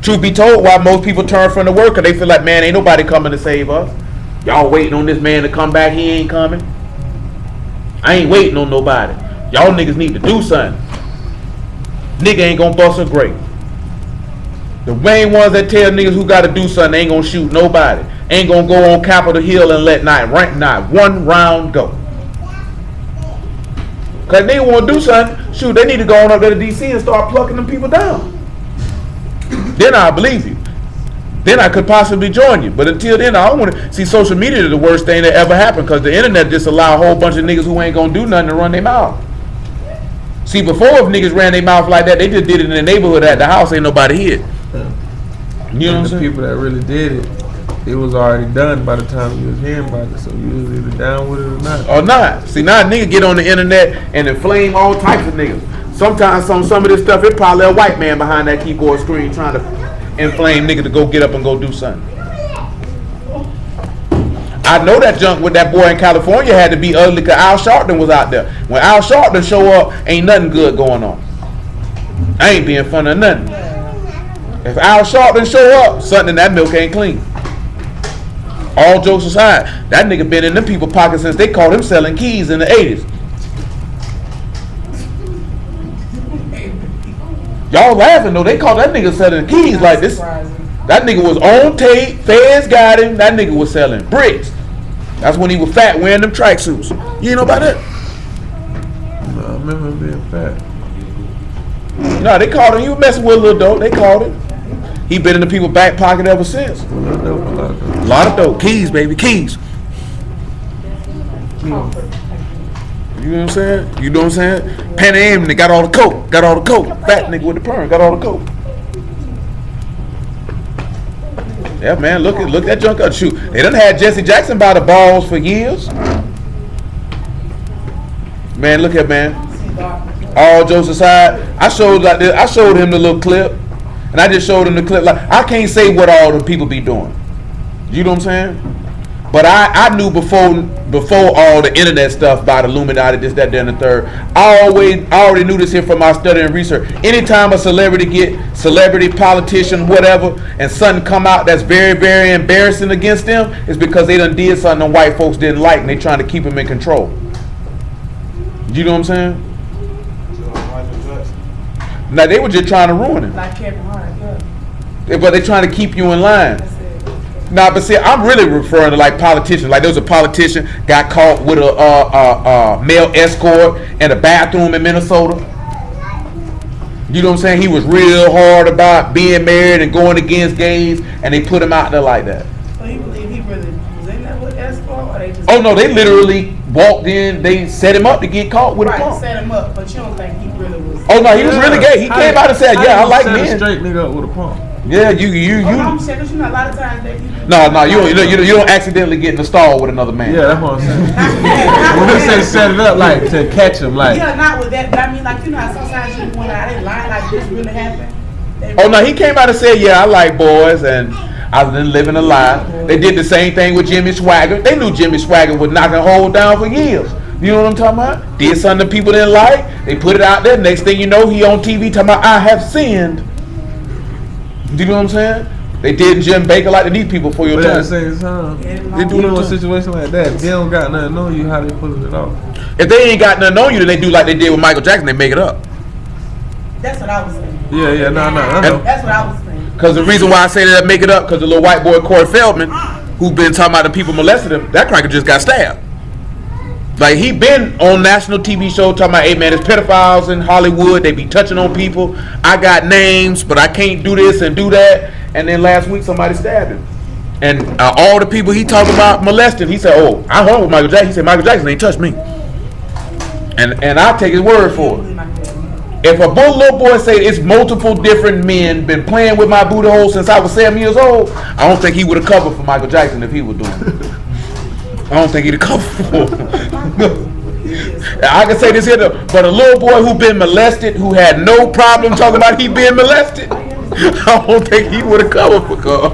truth be told, why most people turn from the word, because they feel like, man, ain't nobody coming to save us. Y'all waiting on this man to come back, he ain't coming. I ain't waiting on nobody. Y'all niggas need to do something. Nigga ain't gonna bust a grape. The main ones that tell niggas who gotta do something ain't gonna shoot nobody. Ain't gonna go on Capitol Hill and let not one round go. Cause they want to do something, shoot, they need to go on up there to DC and start plucking them people down. Then I'll believe you. Then I could possibly join you. But until then, I don't want to see social media is the worst thing that ever happened, because the internet just allow a whole bunch of niggas who ain't gonna do nothing to run their mouth. See, before if niggas ran their mouth like that, they just did it in the neighborhood at the house, ain't nobody here. You know what I'm saying? The people that really did it, it was already done by the time you was hearing about it, so you was either down with it or not. Or not. See, now a nigga get on the internet and inflame all types of niggas. Sometimes on some of this stuff, it probably a white man behind that keyboard screen trying to inflamed nigga to go get up and go do something. I know that junk with that boy in California had to be ugly because Al Sharpton was out there. When Al Sharpton show up, ain't nothing good going on. I ain't being funny or nothing. If Al Sharpton show up, something in that milk ain't clean. All jokes aside, that nigga been in them people's pockets since they called him selling keys in the 80s. Y'all laughing though, they called that nigga selling keys like this. That nigga was on tape, feds got him, that nigga was selling bricks. That's when he was fat wearing them tracksuits. You ain't know about that? No, I remember him being fat. No, they called him, he was messing with a little dope, they called him. He been in the people's back pocket ever since. A lot of dope, a lot of dope. A lot of dope. Keys, baby, keys. You know what I'm saying? You know what I'm saying? Pan Am, they got all the coke. Got all the coke. Fat nigga with the perm, got all the coke. Yeah, man, look that junk up. Shoot, they done had Jesse Jackson by the balls for years. Man, look at man. All jokes aside, I showed him the little clip, and I just showed him the clip. Like I can't say what all the people be doing. You know what I'm saying? But I knew before all the internet stuff about Illuminati, this, that, that, and the third. I already knew this here from my study and research. Anytime a celebrity, politician, whatever, and something come out that's very, very embarrassing against them, is because they done did something the white folks didn't like, and they trying to keep them in control. You know what I'm saying? Now they were just trying to ruin it. Like Kevin Hart, yeah. But they trying to keep you in line. Nah, but see, I'm really referring to like politicians. Like there was a politician got caught with a male escort in a bathroom in Minnesota. You know what I'm saying? He was real hard about being married and going against gays, and they put him out there like that. So you believe he really was in there with escort, or they just? Oh no, they literally walked in. They set him up to get caught with a Right, pump. set him up, but you don't think he really was? Oh no, he was really gay. He came out and said, "Yeah, I like Set a men." straight nigga up with a pump. Yeah, you. I'm saying, 'cause you know, a lot of times that you. No, you don't accidentally get in the stall with another man. Yeah, that's what I'm saying. When we say set it up, like to catch him, like. Yeah, not with that. But I mean, like you know, how sometimes you wonder, I didn't lie, like this really happened. Oh no, he came out and said, "Yeah, I like boys," and I've been living a lie. They did the same thing with Jimmy Swagger. They knew Jimmy Swagger was knocking holes down for years. You know what I'm talking about? Did something that people didn't like. They put it out there. Next thing you know, he on TV talking about, "I have sinned." Do you know what I'm saying? They did Jim Baker like these people for your But time. at the same time, They do even in it a situation like that, if they don't got nothing on you, how they pulling it off? If they ain't got nothing on you, then they do like they did with Michael Jackson. They make it up. That's what I was saying. Yeah, no, I know. That's what I was saying. Because the reason why I say that, make it up, because the little white boy Corey Feldman, who been talking about the people molested him, that cracker just got stabbed. Like he been on national TV show talking about, "Hey man, it's pedophiles in Hollywood. They be touching on people. I got names, but I can't do this and do that." And then last week somebody stabbed him. And all the people he talked about molesting, he said, "Oh, I hung with Michael Jackson." He said, "Michael Jackson ain't touched me." And I take his word for it. If a little boy say it's multiple different men been playing with my booty hole since I was 7 years old, I don't think he would have covered for Michael Jackson if he was doing it. I don't think he'd have covered for him. I can say this here, but a little boy who been molested, who had no problem talking about he been molested, I don't think he would have covered for cause.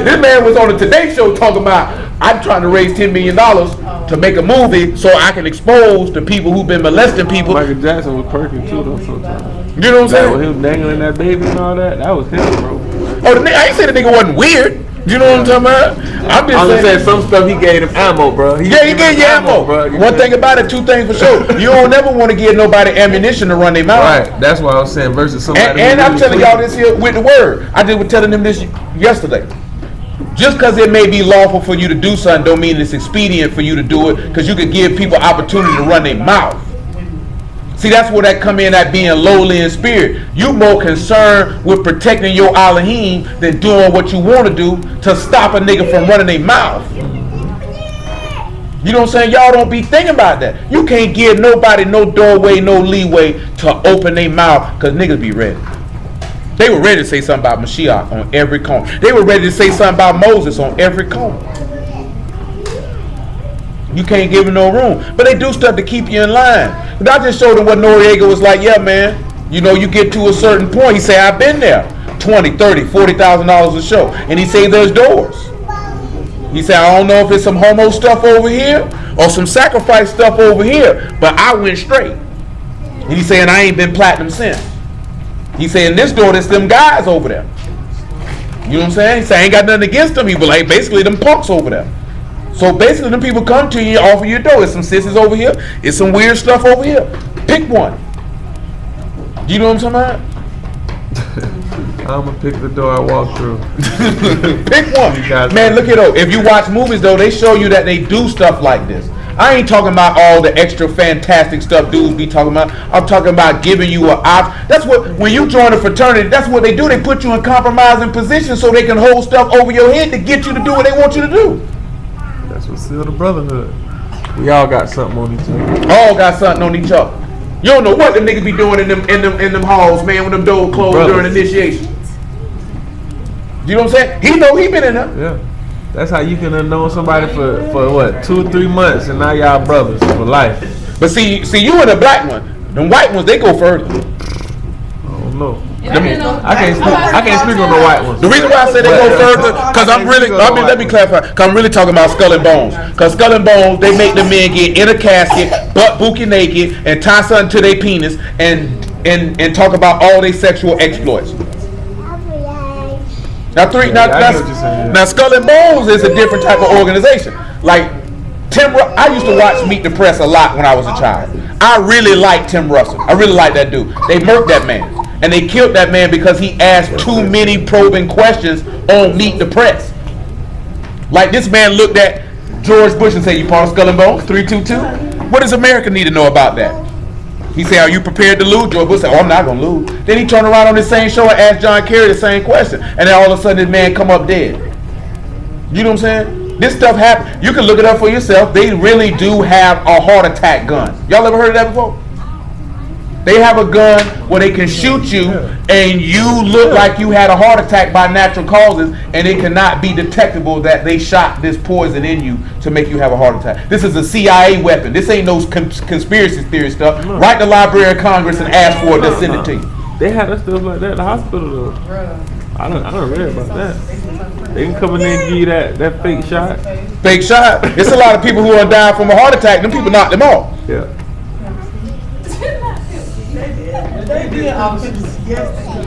This man was on the Today Show talking about, "I'm trying to raise $10 million to make a movie so I can expose the people who've been molesting people." Michael Jackson was perking too, though, sometimes. You know what I'm saying? Like, with him dangling that baby and all that, that was him, bro. Oh, I ain't saying the nigga wasn't weird. You know what I'm talking about? I'm just saying some stuff he gave him ammo, bro. He gave you ammo. bro. One thing about it, two things for sure. You don't never want to give nobody ammunition to run their mouth. Right, that's why I was saying versus somebody. And who I'm really telling clean. y'all this here with the word. I just was telling them this yesterday. Just because it may be lawful for you to do something don't mean it's expedient for you to do it, because you could give people opportunity to run their mouth. See, that's where that come in at being lowly in spirit. You more concerned with protecting your Elohim than doing what you want to do to stop a nigga from running their mouth. You know what I'm saying? Y'all don't be thinking about that. You can't give nobody no doorway, no leeway to open their mouth, because niggas be ready. They were ready to say something about Mashiach on every corner. They were ready to say something about Moses on every corner. You can't give them no room. But they do stuff to keep you in line. But I just showed them what Noriega was like. "Yeah, man, you know, you get to a certain point." He said, "I've been there. $20, $30, $40,000 a show. And he say there's doors. He said, I don't know if it's some homo stuff over here or some sacrifice stuff over here, but I went straight. And he saying I ain't been platinum since. He saying this door, there's them guys over there. You know what I'm saying? He said I ain't got nothing against them. He was like basically them punks over there. So basically them people come to you and offer you a door. It's some sissies over here. It's some weird stuff over here. Pick one. You know what I'm talking about? I'm gonna pick the door I walk through. Pick one. Man, look at though. If you watch movies though, they show you that they do stuff like this. I ain't talking about all the extra fantastic stuff dudes be talking about. I'm talking about giving you an option. That's what, when you join a fraternity, that's what they do. They put you in compromising positions so they can hold stuff over your head to get you to do what they want you to do. That's what seal the brotherhood. We all got something on each other. All got something on each other. You don't know what them niggas be doing in them halls, man, when them doors closed during initiation. You know what I'm saying? He know he been in there. Yeah. That's how you can have known somebody for what, 2 or 3 months, and now y'all brothers for life. But see you and a black one. Them white ones, they go further. I don't know. I can't speak on the white ones. The reason why I say they go further, because let me clarify, because I'm really talking about Skull and Bones. Because Skull and Bones, they make the men get in a casket, butt bookie naked, and tie something to their penis, and talk about all their sexual exploits. Now Skull and Bones is a different type of organization. Like Tim, I used to watch Meet the Press a lot when I was a child. I really liked Tim Russell. I really liked that dude. They murked that man. And they killed that man because he asked too many probing questions on Meet the Press. Like this man looked at George Bush and said, you part of Skull and Bones, 322? What does America need to know about that? He said, are you prepared to lose? George Bush said, oh, I'm not going to lose. Then he turned around on the same show and asked John Kerry the same question. And then all of a sudden this man come up dead. You know what I'm saying? This stuff happens. You can look it up for yourself. They really do have a heart attack gun. Y'all ever heard of that before? They have a gun where they can shoot you and you look like you had a heart attack by natural causes, and it cannot be detectable that they shot this poison in you to make you have a heart attack. This is a CIA weapon. This ain't no conspiracy theory stuff. Write the Library of Congress and ask for it, they'll send it to you. They had that stuff like that at the hospital though. I don't read about that. They can come in there and give you that fake shot. Fake shot? It's a lot of people who are dying from a heart attack. Them people knocked them off. Yeah.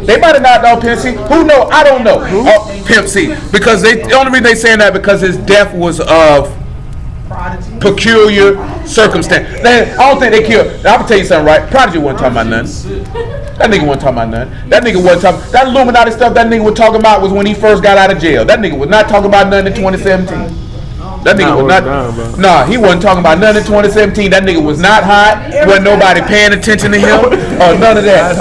They might have knocked out Pimp C. Who knows? I don't know. Oh, Pimp C. Because the only reason they saying that because his death was of peculiar circumstance. I don't think they killed. I'm gonna tell you something, right? Prodigy wasn't talking about nothing. That nigga wasn't talking about nothing. That nigga wasn't talking. That Illuminati stuff that nigga was talking about was when he first got out of jail. That nigga was not talking about nothing in 2017. That nigga was not. Nah, he wasn't talking about nothing in 2017. That nigga was not hot. Wasn't nobody paying attention to him or none of that.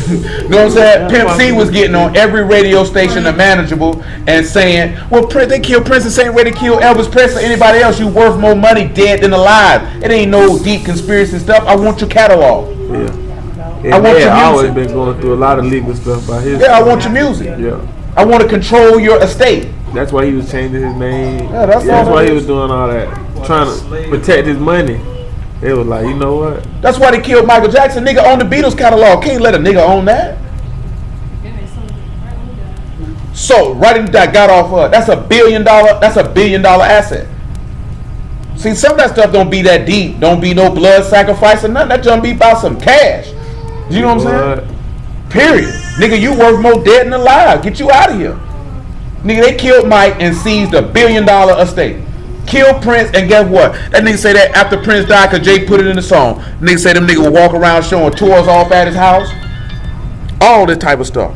You know what I'm saying? Pimp C was getting on every radio station imaginable and saying, "Well, they killed Prince the same way they killed Elvis Presley or anybody else. You worth more money dead than alive. It ain't no deep conspiracy stuff. I want your catalog. Yeah. I want your music. Always been going through a lot of legal stuff by his. Yeah, I want your music. Yeah. I want to control your estate." That's why he was changing his name. Yeah, that's why he was doing all that, trying to protect his money. It was like, you know what? That's why they killed Michael Jackson. Nigga own the Beatles catalog. Can't let a nigga own that. So that got off. That's $1 billion. That's $1 billion asset. See, some of that stuff don't be that deep. Don't be no blood sacrifice or nothing. That just be about some cash. You know what I'm saying? Period. Nigga, you worth more dead than alive. Get you out of here. Nigga, they killed Mike and seized $1 billion estate. Killed Prince, and guess what? That nigga say that after Prince died, cause Jay put it in the song. Nigga say them nigga would walk around showing tours off at his house. All this type of stuff.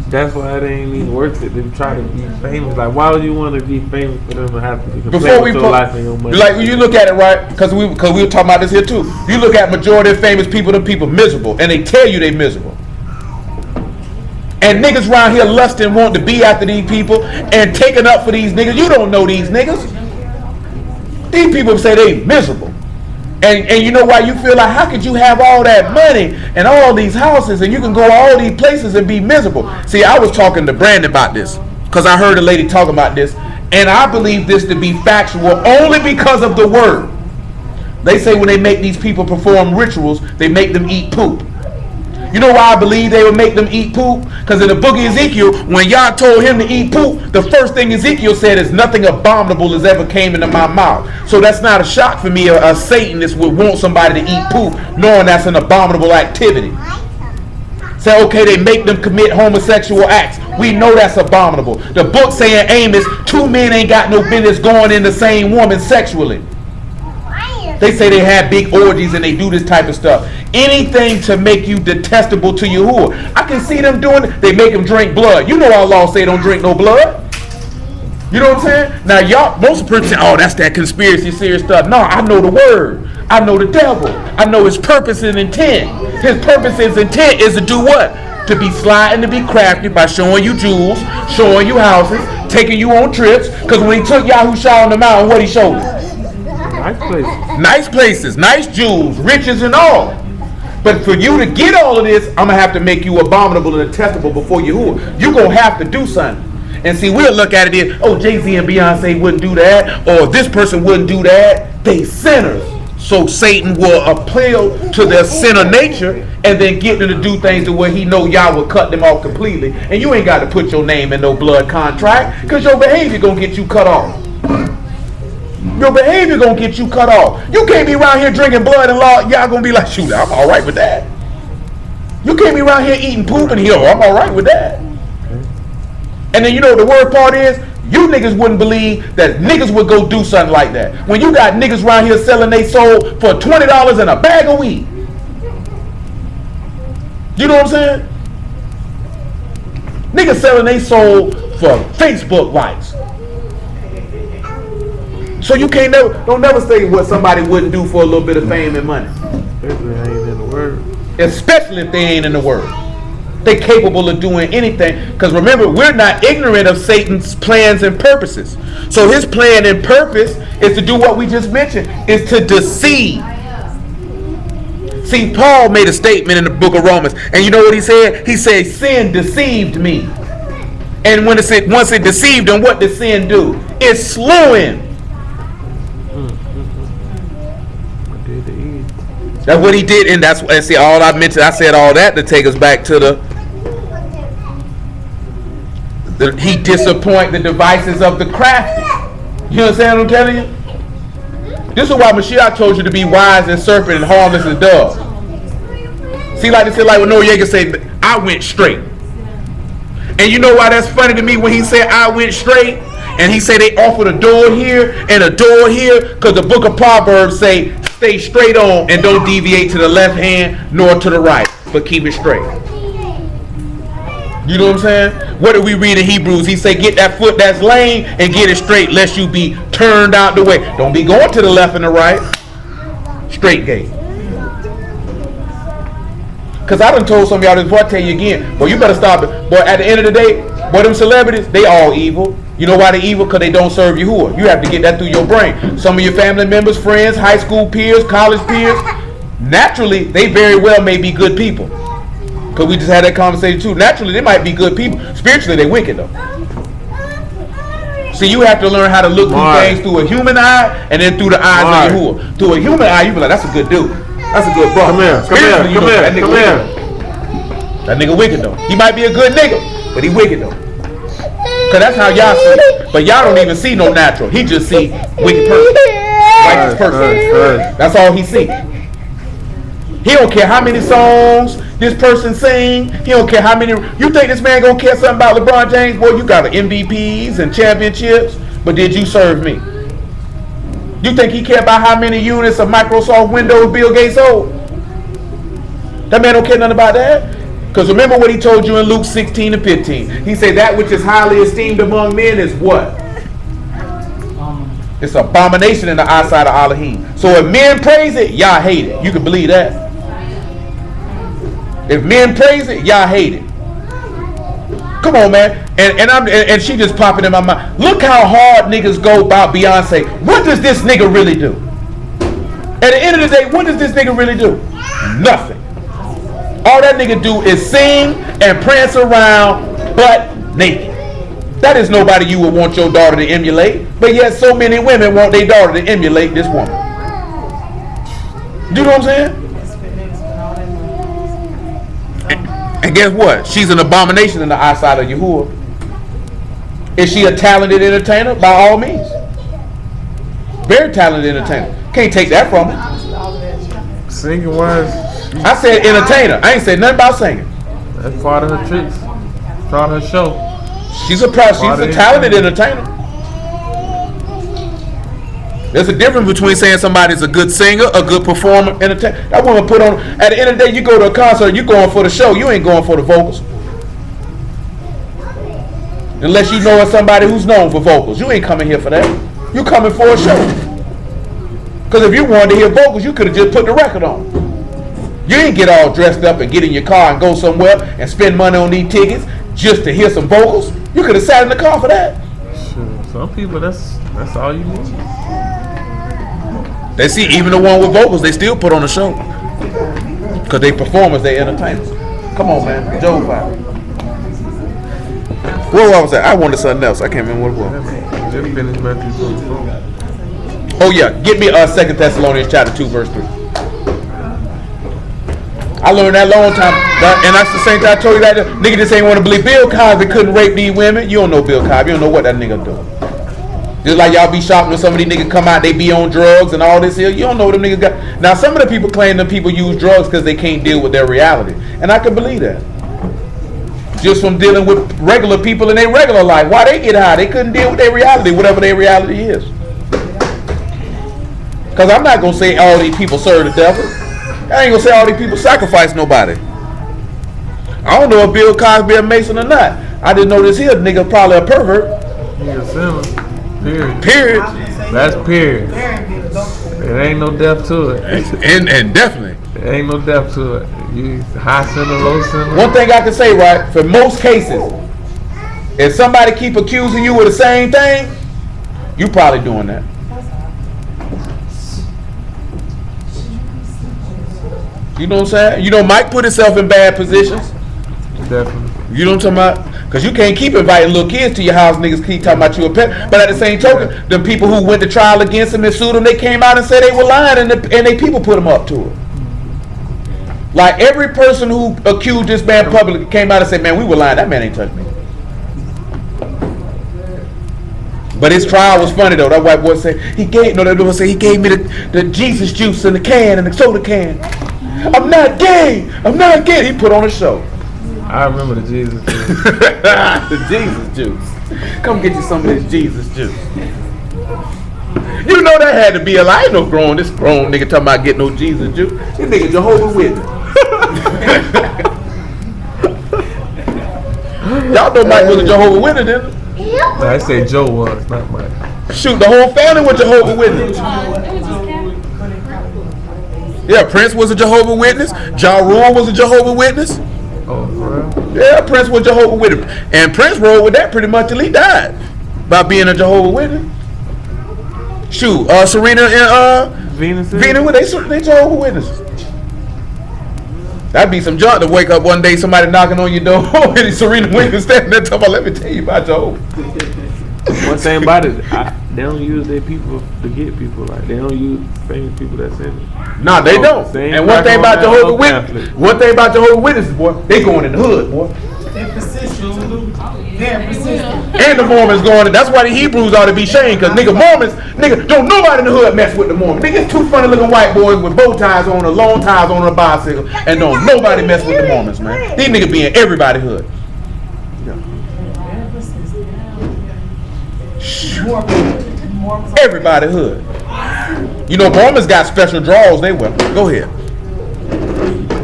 That's why it ain't even worth it to try to be famous. Like, why would you want to be famous for them to have to be before we put life in your money? Like when you look at it, right? Because we were talking about this here too. You look at majority of famous people, them people miserable, and they tell you they miserable. And niggas around here lusting, want to be after these people and taking up for these niggas. You don't know these niggas. These people say they miserable. And you know why you feel like, how could you have all that money and all these houses and you can go all these places and be miserable? See, I was talking to Brandon about this because I heard a lady talking about this, and I believe this to be factual only because of the word. They say when they make these people perform rituals, they make them eat poop. You know why I believe they would make them eat poop? Because in the book of Ezekiel, when Yah told him to eat poop, the first thing Ezekiel said is nothing abominable has ever came into my mouth. So that's not a shock for me. A Satanist would want somebody to eat poop knowing that's an abominable activity. Say, okay, they make them commit homosexual acts. We know that's abominable. The book saying Amos, 2 men ain't got no business going in the same woman sexually. They say they have big orgies and they do this type of stuff. Anything to make you detestable to Yahuwah. I can see them doing it. They make them drink blood. You know our law say don't drink no blood. You know what I'm saying? Now y'all, most people say, oh, that's that conspiracy serious stuff. No, I know the word. I know the devil. I know his purpose and intent. His purpose and intent is to do what? To be sly and to be crafty by showing you jewels, showing you houses, taking you on trips. Because when he took Yahushua on the mountain, what he showed us? Nice places. Nice places, nice jewels, riches and all. But for you to get all of this, I'm going to have to make you abominable and detestable before Yahuwah. You're going to have to do something. And see, we'll look at it as, oh, Jay-Z and Beyonce wouldn't do that, or this person wouldn't do that. They sinners. So Satan will appeal to their sinner nature and then get them to do things to where he know y'all will cut them off completely. And you ain't got to put your name in no blood contract because your behavior going to get you cut off. Your behavior going to get you cut off. You can't be around here drinking blood and law. Y'all going to be like, shoot, I'm all right with that. You can't be around here eating poop and here, I'm all right with that. And then you know what the word part is? You niggas wouldn't believe that niggas would go do something like that. When you got niggas around here selling their soul for $20 and a bag of weed. You know what I'm saying? Niggas selling their soul for Facebook likes. So you can't don't never say what somebody wouldn't do for a little bit of fame and money. Especially if they ain't in the word. Especially if they ain't in the word. They're capable of doing anything. Because remember, we're not ignorant of Satan's plans and purposes. So his plan and purpose is to do what we just mentioned, is to deceive. See, Paul made a statement in the book of Romans. And you know what he said? He said, sin deceived me. And once it deceived him, what did sin do? It slew him. That's what he did, and see all I mentioned. I said all that to take us back to he disappoint the devices of the crafty. You understand what I'm telling you? This is why Mashiach told you to be wise as serpent and harmless as dove. See, like they said, like when Noriega said, I went straight. And you know why that's funny to me when he said I went straight? And he said they offered a door here and a door here, because the book of Proverbs say stay straight on and don't deviate to the left hand nor to the right, but keep it straight. You know what I'm saying? What did we read in Hebrews? He said get that foot that's lame and get it straight lest you be turned out the way. Don't be going to the left and the right. Straight gate. Because I done told some of y'all this before. I tell you again, boy, you better stop it. Boy, at the end of the day, boy, them celebrities, they all evil. You know why they evil? Because they don't serve Yahuwah. You have to get that through your brain. Some of your family members, friends, high school peers, college peers, naturally, they very well may be good people. Because we just had that conversation too. Naturally, they might be good people. Spiritually, they wicked though. So you have to learn how to look through things through a human eye and then through the eyes of Yahuwah. Through a human eye, you be like, that's a good dude. That's a good brother. Come here. That nigga wicked though. He might be a good nigga, but he wicked though. Cause that's how y'all see it. But y'all don't even see no natural. He just see wicked person. Righteous person. That's all he see. He don't care how many songs this person sing. He don't care how many. You think this man gonna care something about LeBron James? Boy, you got MVPs and championships, but did you serve me? You think he care about how many units of Microsoft Windows Bill Gates sold? That man don't care nothing about that. Because remember what he told you in Luke 16 and 15. He said that which is highly esteemed among men is what? It's abomination in the eyesight of Elohim. So if men praise it, y'all hate it. You can believe that. If men praise it, y'all hate it. Come on, man. And she just popping in my mind. Look how hard niggas go about Beyonce. What does this nigga really do? At the end of the day, what does this nigga really do? Nothing. All that nigga do is sing and prance around butt naked. That is nobody you would want your daughter to emulate. But yet so many women want their daughter to emulate this woman. Do you know what I'm saying? And guess what? She's an abomination in the eyesight of Yahuwah. Is she a talented entertainer? By all means. Very talented entertainer. Can't take that from her. Singing wise. I said entertainer. I ain't said nothing about singing. That's part of her tricks. Part of her show. She's a talented entertainer. There's a difference between saying somebody's a good singer, a good performer, entertainer. That woman put on. At the end of the day, you go to a concert, you going for the show. You ain't going for the vocals. Unless you know somebody who's known for vocals, you ain't coming here for that. You coming for a show. Because if you wanted to hear vocals, you could have just put the record on. You ain't get all dressed up and get in your car and go somewhere and spend money on these tickets just to hear some vocals. You could have sat in the car for that. Sure. Some people, that's all you need. They see even the one with vocals, they still put on a show. Because they performers, they entertainers. Come on, man. Joe 5. What was that? I wanted something else. I can't remember what it was. Just finished Matthew 24. Oh yeah, get me 2 Thessalonians chapter 2 verse 3. I learned that long time, and that's the same thing I told you that nigga just ain't want to believe Bill Cosby couldn't rape these women. You don't know Bill Cosby. You don't know what that nigga do. Just like y'all be shocked when some of these niggas come out, they be on drugs and all this here. You don't know what them niggas got. Now some of the people claim them people use drugs because they can't deal with their reality, and I can believe that. Just from dealing with regular people in their regular life. Why they get high? They couldn't deal with their reality, whatever their reality is. Because I'm not going to say all these people serve the devil. I ain't going to say all these people sacrifice nobody. I don't know if Bill Cosby a Mason or not. I didn't know this here nigga probably a pervert. He a sinner. Period. That's period. There ain't no depth to it. And definitely. There ain't no depth to it. You high sinner, low sinner. One thing I can say, right, for most cases, if somebody keep accusing you of the same thing, you probably doing that. You know what I'm saying? You know, Mike put himself in bad positions. Definitely. You know what I'm talking about? Because you can't keep inviting little kids to your house. Niggas keep talking about you a pet. But at the same token, the people who went to trial against him and sued him, they came out and said they were lying, and they people put him up to it. Like every person who accused this man publicly came out and said, man, we were lying. That man ain't touched me. But his trial was funny though. That white boy said he gave me the Jesus juice in the can and the soda can. I'm not gay. I'm not gay. He put on a show. I remember the Jesus juice. The Jesus juice. Come get you some of this Jesus juice. You know that had to be a lie. No this grown nigga talking about getting no Jesus juice. This nigga Jehovah's Witness. Y'all know Mike was a Jehovah's Witness, didn't he? I say Joe was, not Mike. Shoot, the whole family was Jehovah's Witness. Yeah, Prince was a Jehovah's Witness. Ja Rule was a Jehovah's Witness. Oh, for real? Yeah, Prince was Jehovah's Witness. And Prince rolled with that pretty much till he died. By being a Jehovah's Witness. Shoot, Serena and Venus, they Jehovah's Witnesses. That'd be some junk to wake up one day, somebody knocking on your door, and Serena Williams standing there talking about, let me tell you about Jehovah. One thing about it, they don't use their people to get people. Like they don't use famous people that's in it. Nah, they don't. And one thing about Jehovah's Witnesses, boy, they going in the hood, boy. They're persistent. They're persistent. And the Mormons going in. That's why the Hebrews ought to be shamed, because Mormons, don't nobody in the hood mess with the Mormons. Niggas two funny looking white boys with bow ties on, or long ties on a bicycle, and don't nobody mess with the Mormons, man. These niggas be in everybody's hood. Everybody hood. You know, Mormons got special draws they wear. Go ahead.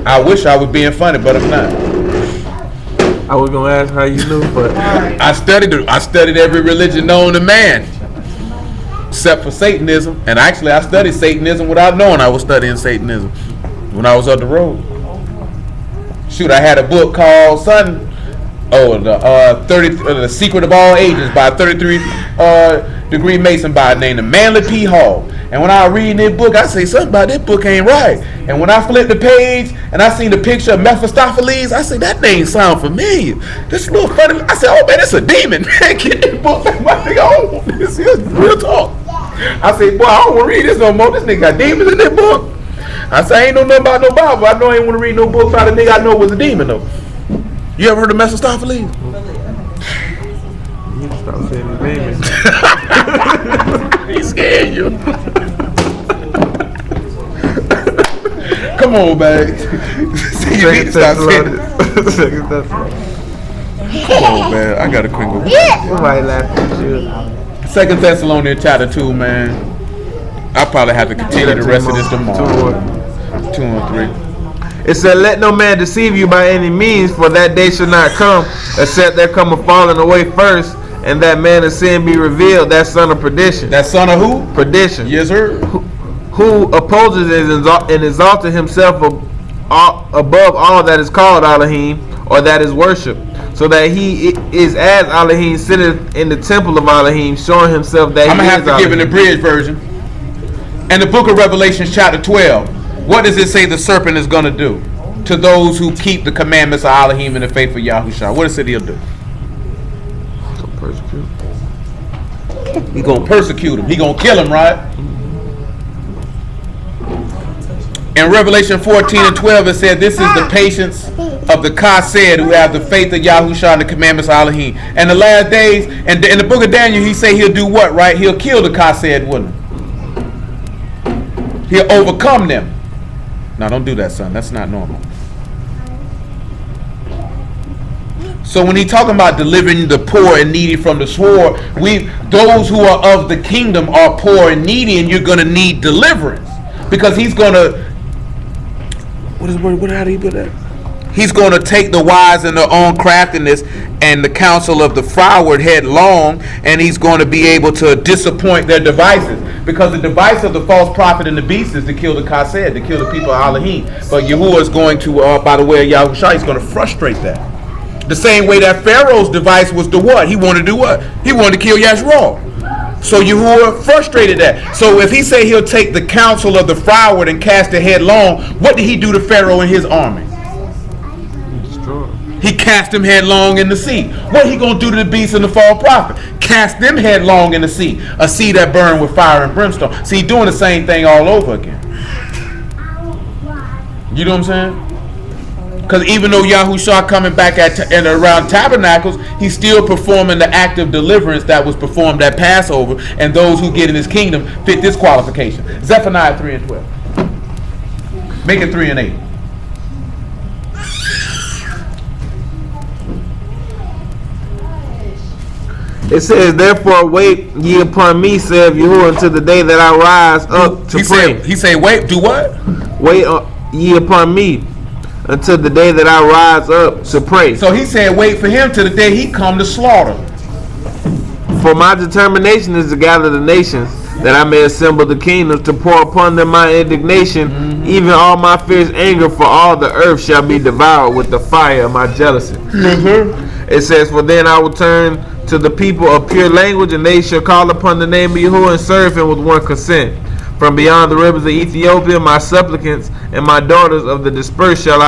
I wish I was being funny, but I'm not. I was gonna ask how you knew, but I studied every religion known to man, except for Satanism. And actually, I studied Satanism without knowing I was studying Satanism when I was up the road. Shoot, I had a book called The Secret of All Ages by a 33-degree Mason by named Manly P. Hall. And when I was reading this book, I say something about this book ain't right. And when I flipped the page and I seen the picture of Mephistopheles, I said that name sound familiar. This little funny. I said, oh man, it's a demon. Man, get this book back, my nigga. I don't want this. Here's real talk. I said, boy, I don't want to read this no more. This nigga got demons in this book. I said, I ain't know nothing about no Bible. I know I ain't want to read no book about a nigga I know was a demon though. You ever heard of Mephistopheles? You need to stop saying his name. He's scared you. Come on, man. Second Thessalonians. Come on, man. I gotta quit. Somebody laughing at you. 2 Thessalonians chapter 2, man. I'll probably have to continue the rest of this tomorrow. 2 and 3. It said, let no man deceive you by any means, for that day shall not come, except there come a falling away first, and that man of sin be revealed, that son of perdition. That son of who? Perdition. Yes, sir. Who opposes and exalted himself above all that is called Elohim, or that is worship, so that he is as Elohim sitteth in the temple of Elohim, showing himself that I'm he going to have is to Elohim. give an abridged version. And the book of Revelation chapter 12, what does it say the serpent is going to do to those who keep the commandments of Elohim and the faith of Yahushua? What does it he'll do? He's going to persecute him. He's going to kill him, right? In Revelation 14 and 12, it said, this is the patience of the Chased who have the faith of Yahushua and the commandments of Elohim. And the last days, and in the book of Daniel, he say he'll do what, right? He'll kill the Chased, wouldn't he? He'll overcome them. Now, don't do that, son. That's not normal. So when he's talking about delivering the poor and needy from the sword, those who are of the kingdom are poor and needy, and you're going to need deliverance. Because he's going to, how do you put that? He's going to take the wise in their own craftiness and the counsel of the froward headlong, and he's going to be able to disappoint their devices. Because the device of the false prophet and the beast is to kill the Chased, to kill the people of Elohim. But Yahuwah is going to, by the way of Yahushua, he's going to frustrate that. The same way that Pharaoh's device was to what? He wanted to do what? He wanted to kill Yashua. So Yahuwah frustrated that. So if he say he'll take the counsel of the froward and cast it headlong, what did he do to Pharaoh and his army? He cast them headlong in the sea. What he going to do to the beast and the false prophet? Cast them headlong in the sea. A sea that burned with fire and brimstone. See, doing the same thing all over again. You know what I'm saying? Because even though Yahushua coming back and around tabernacles, he's still performing the act of deliverance that was performed at Passover, and those who get in his kingdom fit this qualification. Zephaniah 3 and 12. Make it 3 and 8. It says, therefore wait ye upon me, saith Yahuwah, until the day that I rise up to pray. He say, wait, do what? Wait ye upon me until the day that I rise up to pray. So he said, wait for him till the day he come to slaughter. For my determination is to gather the nations, that I may assemble the kingdoms, to pour upon them my indignation, even all my fierce anger, for all the earth shall be devoured with the fire of my jealousy. It says, for then I will turn to the people of pure language, and they shall call upon the name of Yahuwah and serve him with one consent. From beyond the rivers of Ethiopia, my supplicants and my daughters of the dispersed shall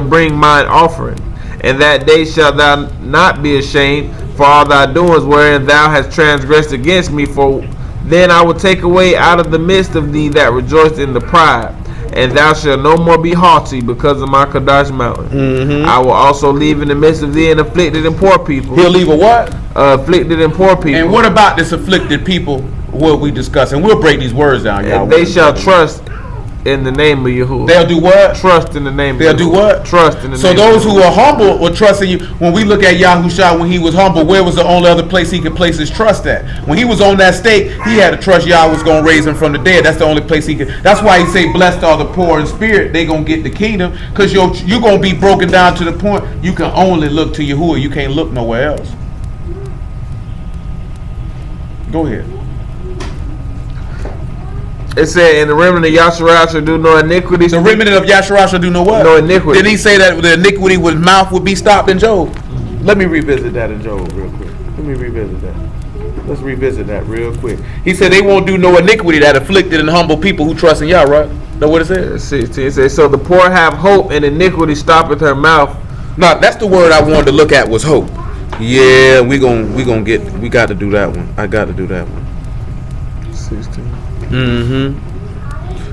bring mine offering. And that day shalt thou not be ashamed for all thy doings wherein thou hast transgressed against me. For then I will take away out of the midst of thee that rejoiced in the pride, and thou shalt no more be haughty because of my Kadash mountain. I will also leave in the midst of thee an afflicted and poor people. He'll leave a what? Afflicted and poor people. And what about this afflicted people? What we discuss, and we'll break these words down, y'all. And they shall trust in the name of Yahuwah. They'll do what? Trust in the name of They'll Yahuwah. do what? Trust in the so name those of who are humble will trust in you. When we look at Yahushua, when he was humble, where was the only other place he could place his trust at? When he was on that stake, he had to trust Yahweh was going to raise him from the dead. That's the only place he could. That's why he say, blessed are the poor in spirit. They going to get the kingdom, because you're going to be broken down to the point you can only look to Yahuwah. You can't look nowhere else. Go ahead. It said, and the remnant of Yasharah shall do no iniquity. The remnant of Yasharah shall do no what? No iniquity. Did he say that the iniquity with his mouth would be stopped in Job? Let me revisit that in Job real quick. Let's revisit that real quick. He said they won't do no iniquity, that afflicted and humble people who trust in Yah, right? Know what it said? 16. It says, so the poor have hope, and iniquity stoppeth her mouth. No, that's the word I wanted to look at was hope. Yeah, we got to do that one. I got to do that one. 16.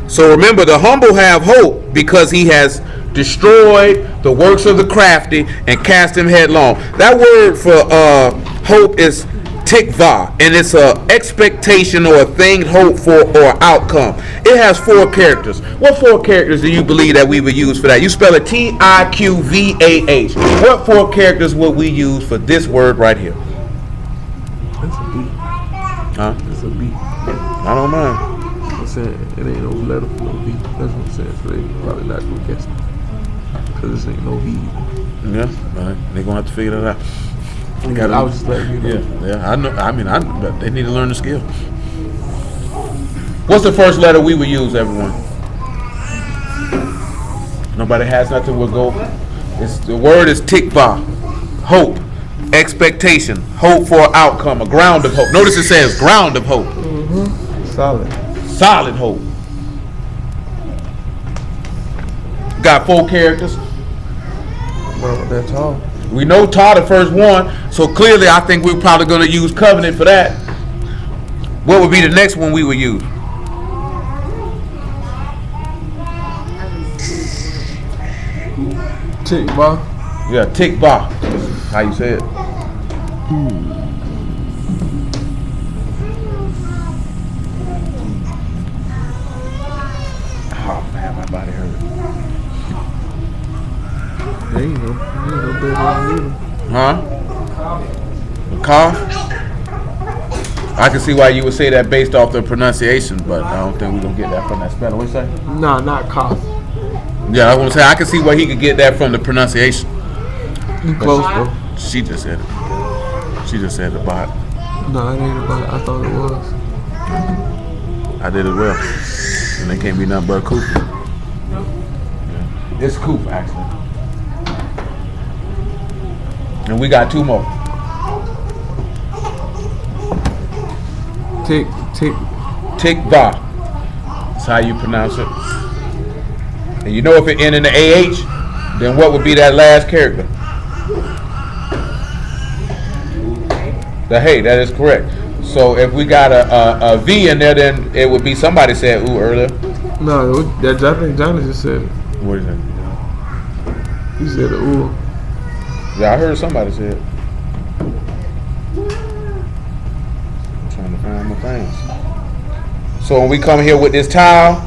So remember, the humble have hope because he has destroyed the works of the crafty, and cast them headlong. That word for hope is tikva, and it's a expectation or a thing hoped for or outcome. It has 4 characters. What 4 characters do you believe that we would use for that? You spell it Tiqvah. What 4 characters would we use for this word right here? That's a B. Huh? That's a B. I don't mind. I'm saying it ain't no letter for no B. That's what I'm saying. So they probably not gonna guess it. Cause this ain't no B. Yeah, they're gonna have to figure that out. I was just letting you know. Yeah, I know. But they need to learn the skill. What's the first letter we would use, everyone? Nobody has nothing. We'll go. The word is tikva, hope, expectation, hope for outcome, a ground of hope. Notice it says ground of hope. Mm-hmm. Solid hope. Got 4 characters. Well, that's all. We know Ta, the first one, so clearly I think we're probably going to use covenant for that. What would be the next one we would use? Tikva. Yeah, tikva. How you say it? Oh man, my body hurt. There you go. Huh? The cough? I can see why you would say that based off the pronunciation, but I don't think we're going to get that from that spelling. What you say? Nah, not cough. Yeah, I was going to say, I can see why he could get that from the pronunciation. You close though. She just said it. She just said about it. No, it ain't about it. I thought it was. I did as well. And they can't be nothing but Coop. Yeah. It's Coop, actually. And we got 2 more. Tikva. That's how you pronounce it. And you know if it ends in the AH, then what would be that last character? The hey, that is correct. So if we got a V in there, then it would be, somebody said ooh earlier. No, I think Johnny just said it. What is it? He said ooh. Yeah, I heard somebody say it. I'm trying to find my things. So when we come here with this tile,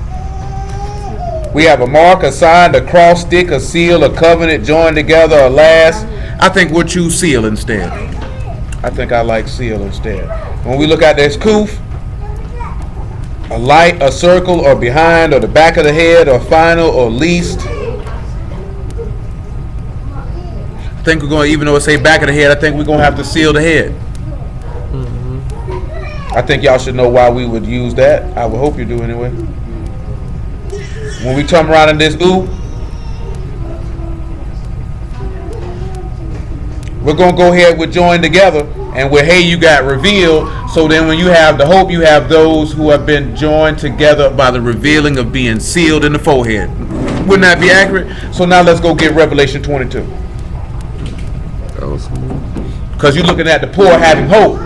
we have a mark, a sign, a cross, stick, a seal, a covenant joined together, a last. I think we'll choose seal instead. I think I like seal instead. When we look at this kuf, a light, a circle, or behind, or the back of the head, or final, or least. I think we're going to, even though it say back of the head, I think we're going to have to seal the head. Mm-hmm. I think y'all should know why we would use that. I would hope you do anyway. When we come around in this ooh, we're going to go ahead with join together, and with hey you got revealed. So then when you have the hope, you have those who have been joined together by the revealing of being sealed in the forehead. Wouldn't that be accurate? So now let's go get Revelation 22. Because you're looking at the poor having hope,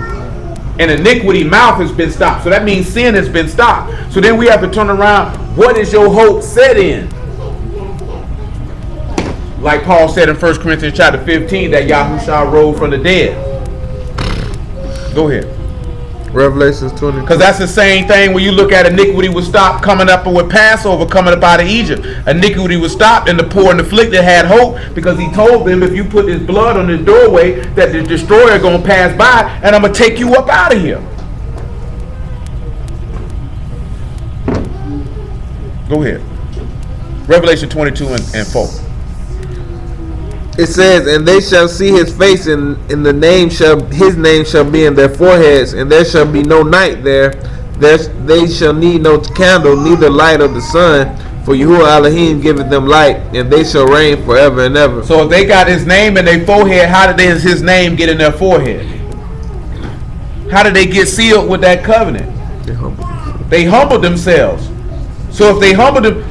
and iniquity mouth has been stopped. So that means sin has been stopped. So then we have to turn around. What is your hope set in? Like Paul said in 1 Corinthians chapter 15, that Yahushua rose from the dead. Go ahead. Revelations 20. Because that's the same thing when you look at iniquity was stopped coming up with Passover, coming up out of Egypt. Iniquity was stopped, and the poor and afflicted had hope, because he told them, if you put this blood on this doorway, that the destroyer going to pass by, and I'm going to take you up out of here. Go ahead. Revelation 22 and 4. It says, and they shall see his face, and his name shall be in their foreheads, and there shall be no night there. They shall need no candle, neither light of the sun, for Yahuwah Elohim giveth them light, and they shall reign forever and ever. So if they got his name in their forehead, how did his name get in their forehead? How did they get sealed with that covenant? They humbled themselves. So if they humbled them,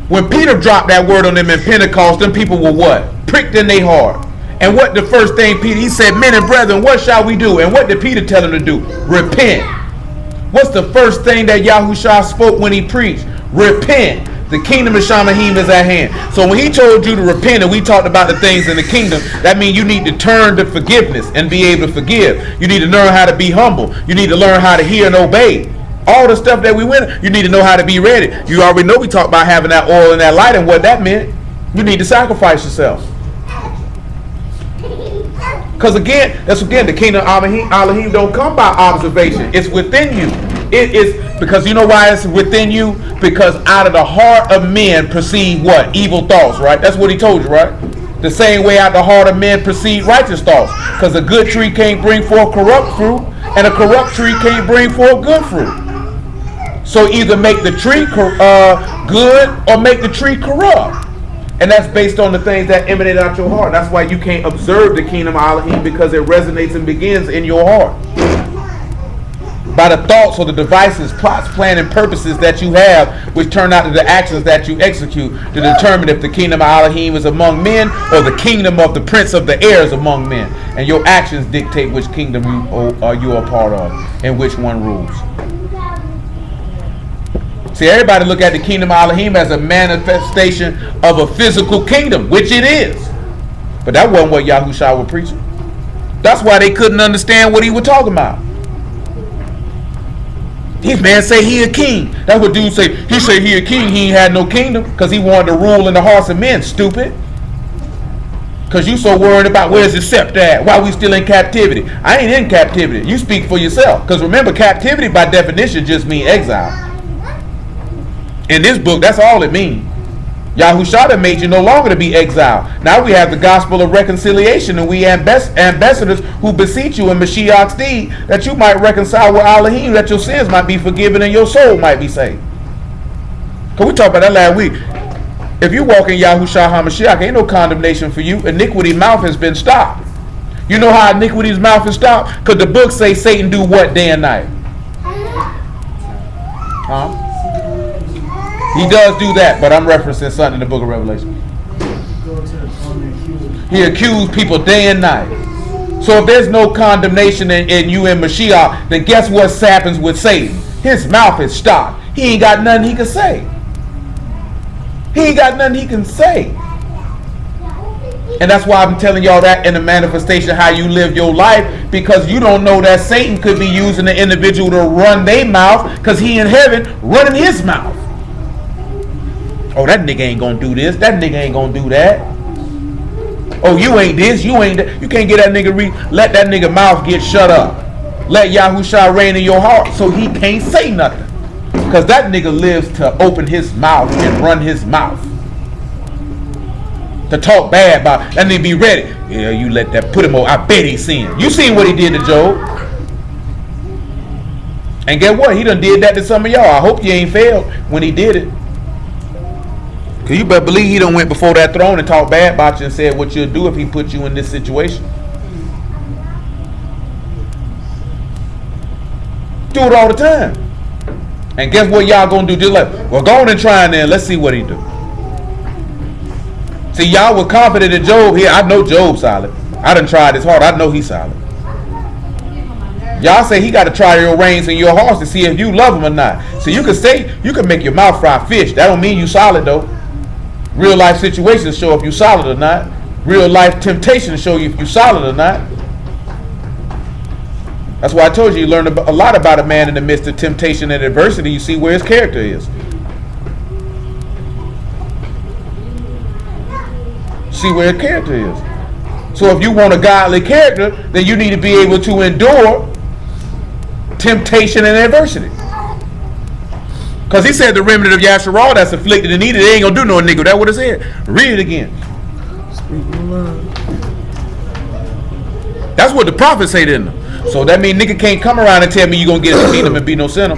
when Peter dropped that word on them in Pentecost, them people were what? Pricked in their heart. And what the first thing Peter, he said, men and brethren, what shall we do? And what did Peter tell them to do? Repent. What's the first thing that Yahushua spoke when he preached? Repent. The kingdom of shamayim is at hand. So when he told you to repent and we talked about the things in the kingdom, that means you need to turn to forgiveness and be able to forgive. You need to learn how to be humble. You need to learn how to hear and obey. All the stuff that we went, you need to know how to be ready. You already know we talked about having that oil and that light and what that meant. You need to sacrifice yourself. Because again, the kingdom of Elohim don't come by observation. It's within you. It is because you know why it's within you? Because out of the heart of men proceed what? Evil thoughts, right? That's what he told you, right? The same way out of the heart of men proceed righteous thoughts. Because a good tree can't bring forth corrupt fruit, and a corrupt tree can't bring forth good fruit. So either make the tree good or make the tree corrupt. And that's based on the things that emanate out your heart. That's why you can't observe the kingdom of Elohim, because it resonates and begins in your heart. By the thoughts or the devices, plots, plans, and purposes that you have, which turn out to the actions that you execute to determine if the kingdom of Elohim is among men or the kingdom of the prince of the air is among men. And your actions dictate which kingdom you are a part of and which one rules. See, everybody look at the kingdom of Elohim as a manifestation of a physical kingdom, which it is. But that wasn't what Yahushua was preaching. That's why they couldn't understand what he was talking about. These men say he a king. That's what dudes say. He say he a king. He ain't had no kingdom because he wanted to rule in the hearts of men. Stupid. Because you so worried about where's the scepter at? Why we still in captivity? I ain't in captivity. You speak for yourself. Because remember, captivity by definition just means exile. In this book, that's all it means. Yahushua made you no longer to be exiled. Now we have the gospel of reconciliation, and we ambassadors who beseech you in Mashiach's deed that you might reconcile with Elohim, that your sins might be forgiven and your soul might be saved. Because we talked about that last week. If you walk in Yahushua HaMashiach, ain't no condemnation for you. Iniquity's mouth has been stopped. You know how iniquity's mouth is stopped? Because the book say Satan do what day and night? Huh? He does do that, but I'm referencing something in the book of Revelation. He accused people day and night. So if there's no condemnation in you and Mashiach, then guess what happens with Satan? His mouth is stopped. He ain't got nothing he can say. He ain't got nothing he can say. And that's why I'm telling y'all that in the manifestation how you live your life, because you don't know that Satan could be using the individual to run their mouth, because he in heaven running his mouth. Oh, that nigga ain't gonna do this. That nigga ain't gonna do that. Oh, you ain't this. You ain't that. You can't get that nigga let that nigga mouth get shut up. Let Yahushua reign in your heart so he can't say nothing. Because that nigga lives to open his mouth and run his mouth. To talk bad about that nigga be ready. Yeah, you let that put him on. I bet he seen. You seen what he did to Job. And guess what? He done did that to some of y'all. I hope you ain't failed when he did it. Because you better believe he done went before that throne and talked bad about you and said what you'll do if he put you in this situation. Do it all the time. And guess what y'all gonna do? Just like, well, go on and try and then let's see what he do. See, y'all were confident in Job here. I know Job's solid. I done tried his heart. I know he's solid. Y'all say he got to try your reins in your hearts to see if you love him or not. So you can say, you can make your mouth fry fish. That don't mean you solid though. Real life situations show if you solid or not. Real life temptations show you if you solid or not. That's why I told you learn a lot about a man in the midst of temptation and adversity. You see where his character is. See where his character is. So if you want a godly character, then you need to be able to endure temptation and adversity. Because he said the remnant of Yasharal that's afflicted and needed, they ain't gonna do no nigga. That's what it said. Read it again. That's what the prophets say to them. So that means nigga can't come around and tell me you gonna get in the kingdom and be no sinner.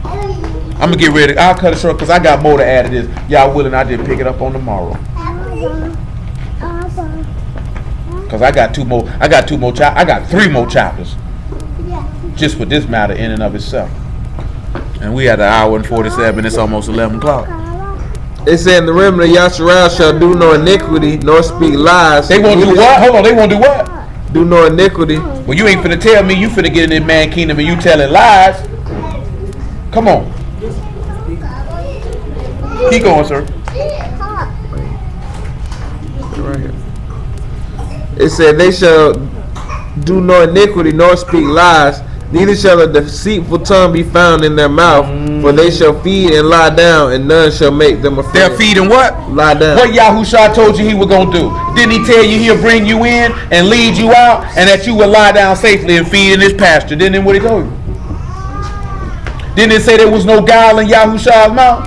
I'm gonna get ready. I'll cut it short because I got more to add to this. Y'all willing? I just pick it up on tomorrow. Because I got two more. I got three more chapters. Just for this matter in and of itself. And we had an hour and 47. It's almost 11 o'clock. It said the remnant of Yasharal shall do no iniquity nor speak lies. They won't do what? Hold on. They won't do what? Do no iniquity. Well, you ain't finna tell me you finna get in this man kingdom and you telling lies. Come on. Keep going, sir. Right here. It said, they shall do no iniquity nor speak lies, neither shall a deceitful tongue be found in their mouth, for they shall feed and lie down, and none shall make them afraid. They're feeding what? Lie down. What Yahushua told you he was going to do? Didn't he tell you he'll bring you in and lead you out, and that you will lie down safely and feed in his pasture? Didn't it what he told you? Didn't it say there was no guile in Yahushua's mouth?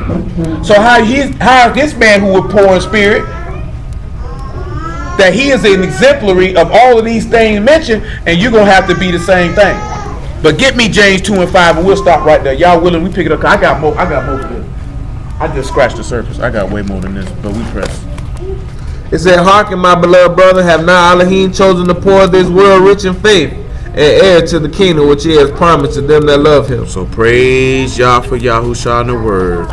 So how is this man who was poor in spirit, that he is an exemplary of all of these things mentioned, and you're going to have to be the same thing? But get me James 2 and 5, and we'll stop right there. Y'all willing? We pick it up. I got most of this. I just scratched the surface. I got way more than this, but we press. It said, hearken, my beloved brother, have not Elohim chosen the poor of this world rich in faith, and heir to the kingdom which he has promised to them that love him. So praise Yah for Yahushua and the word.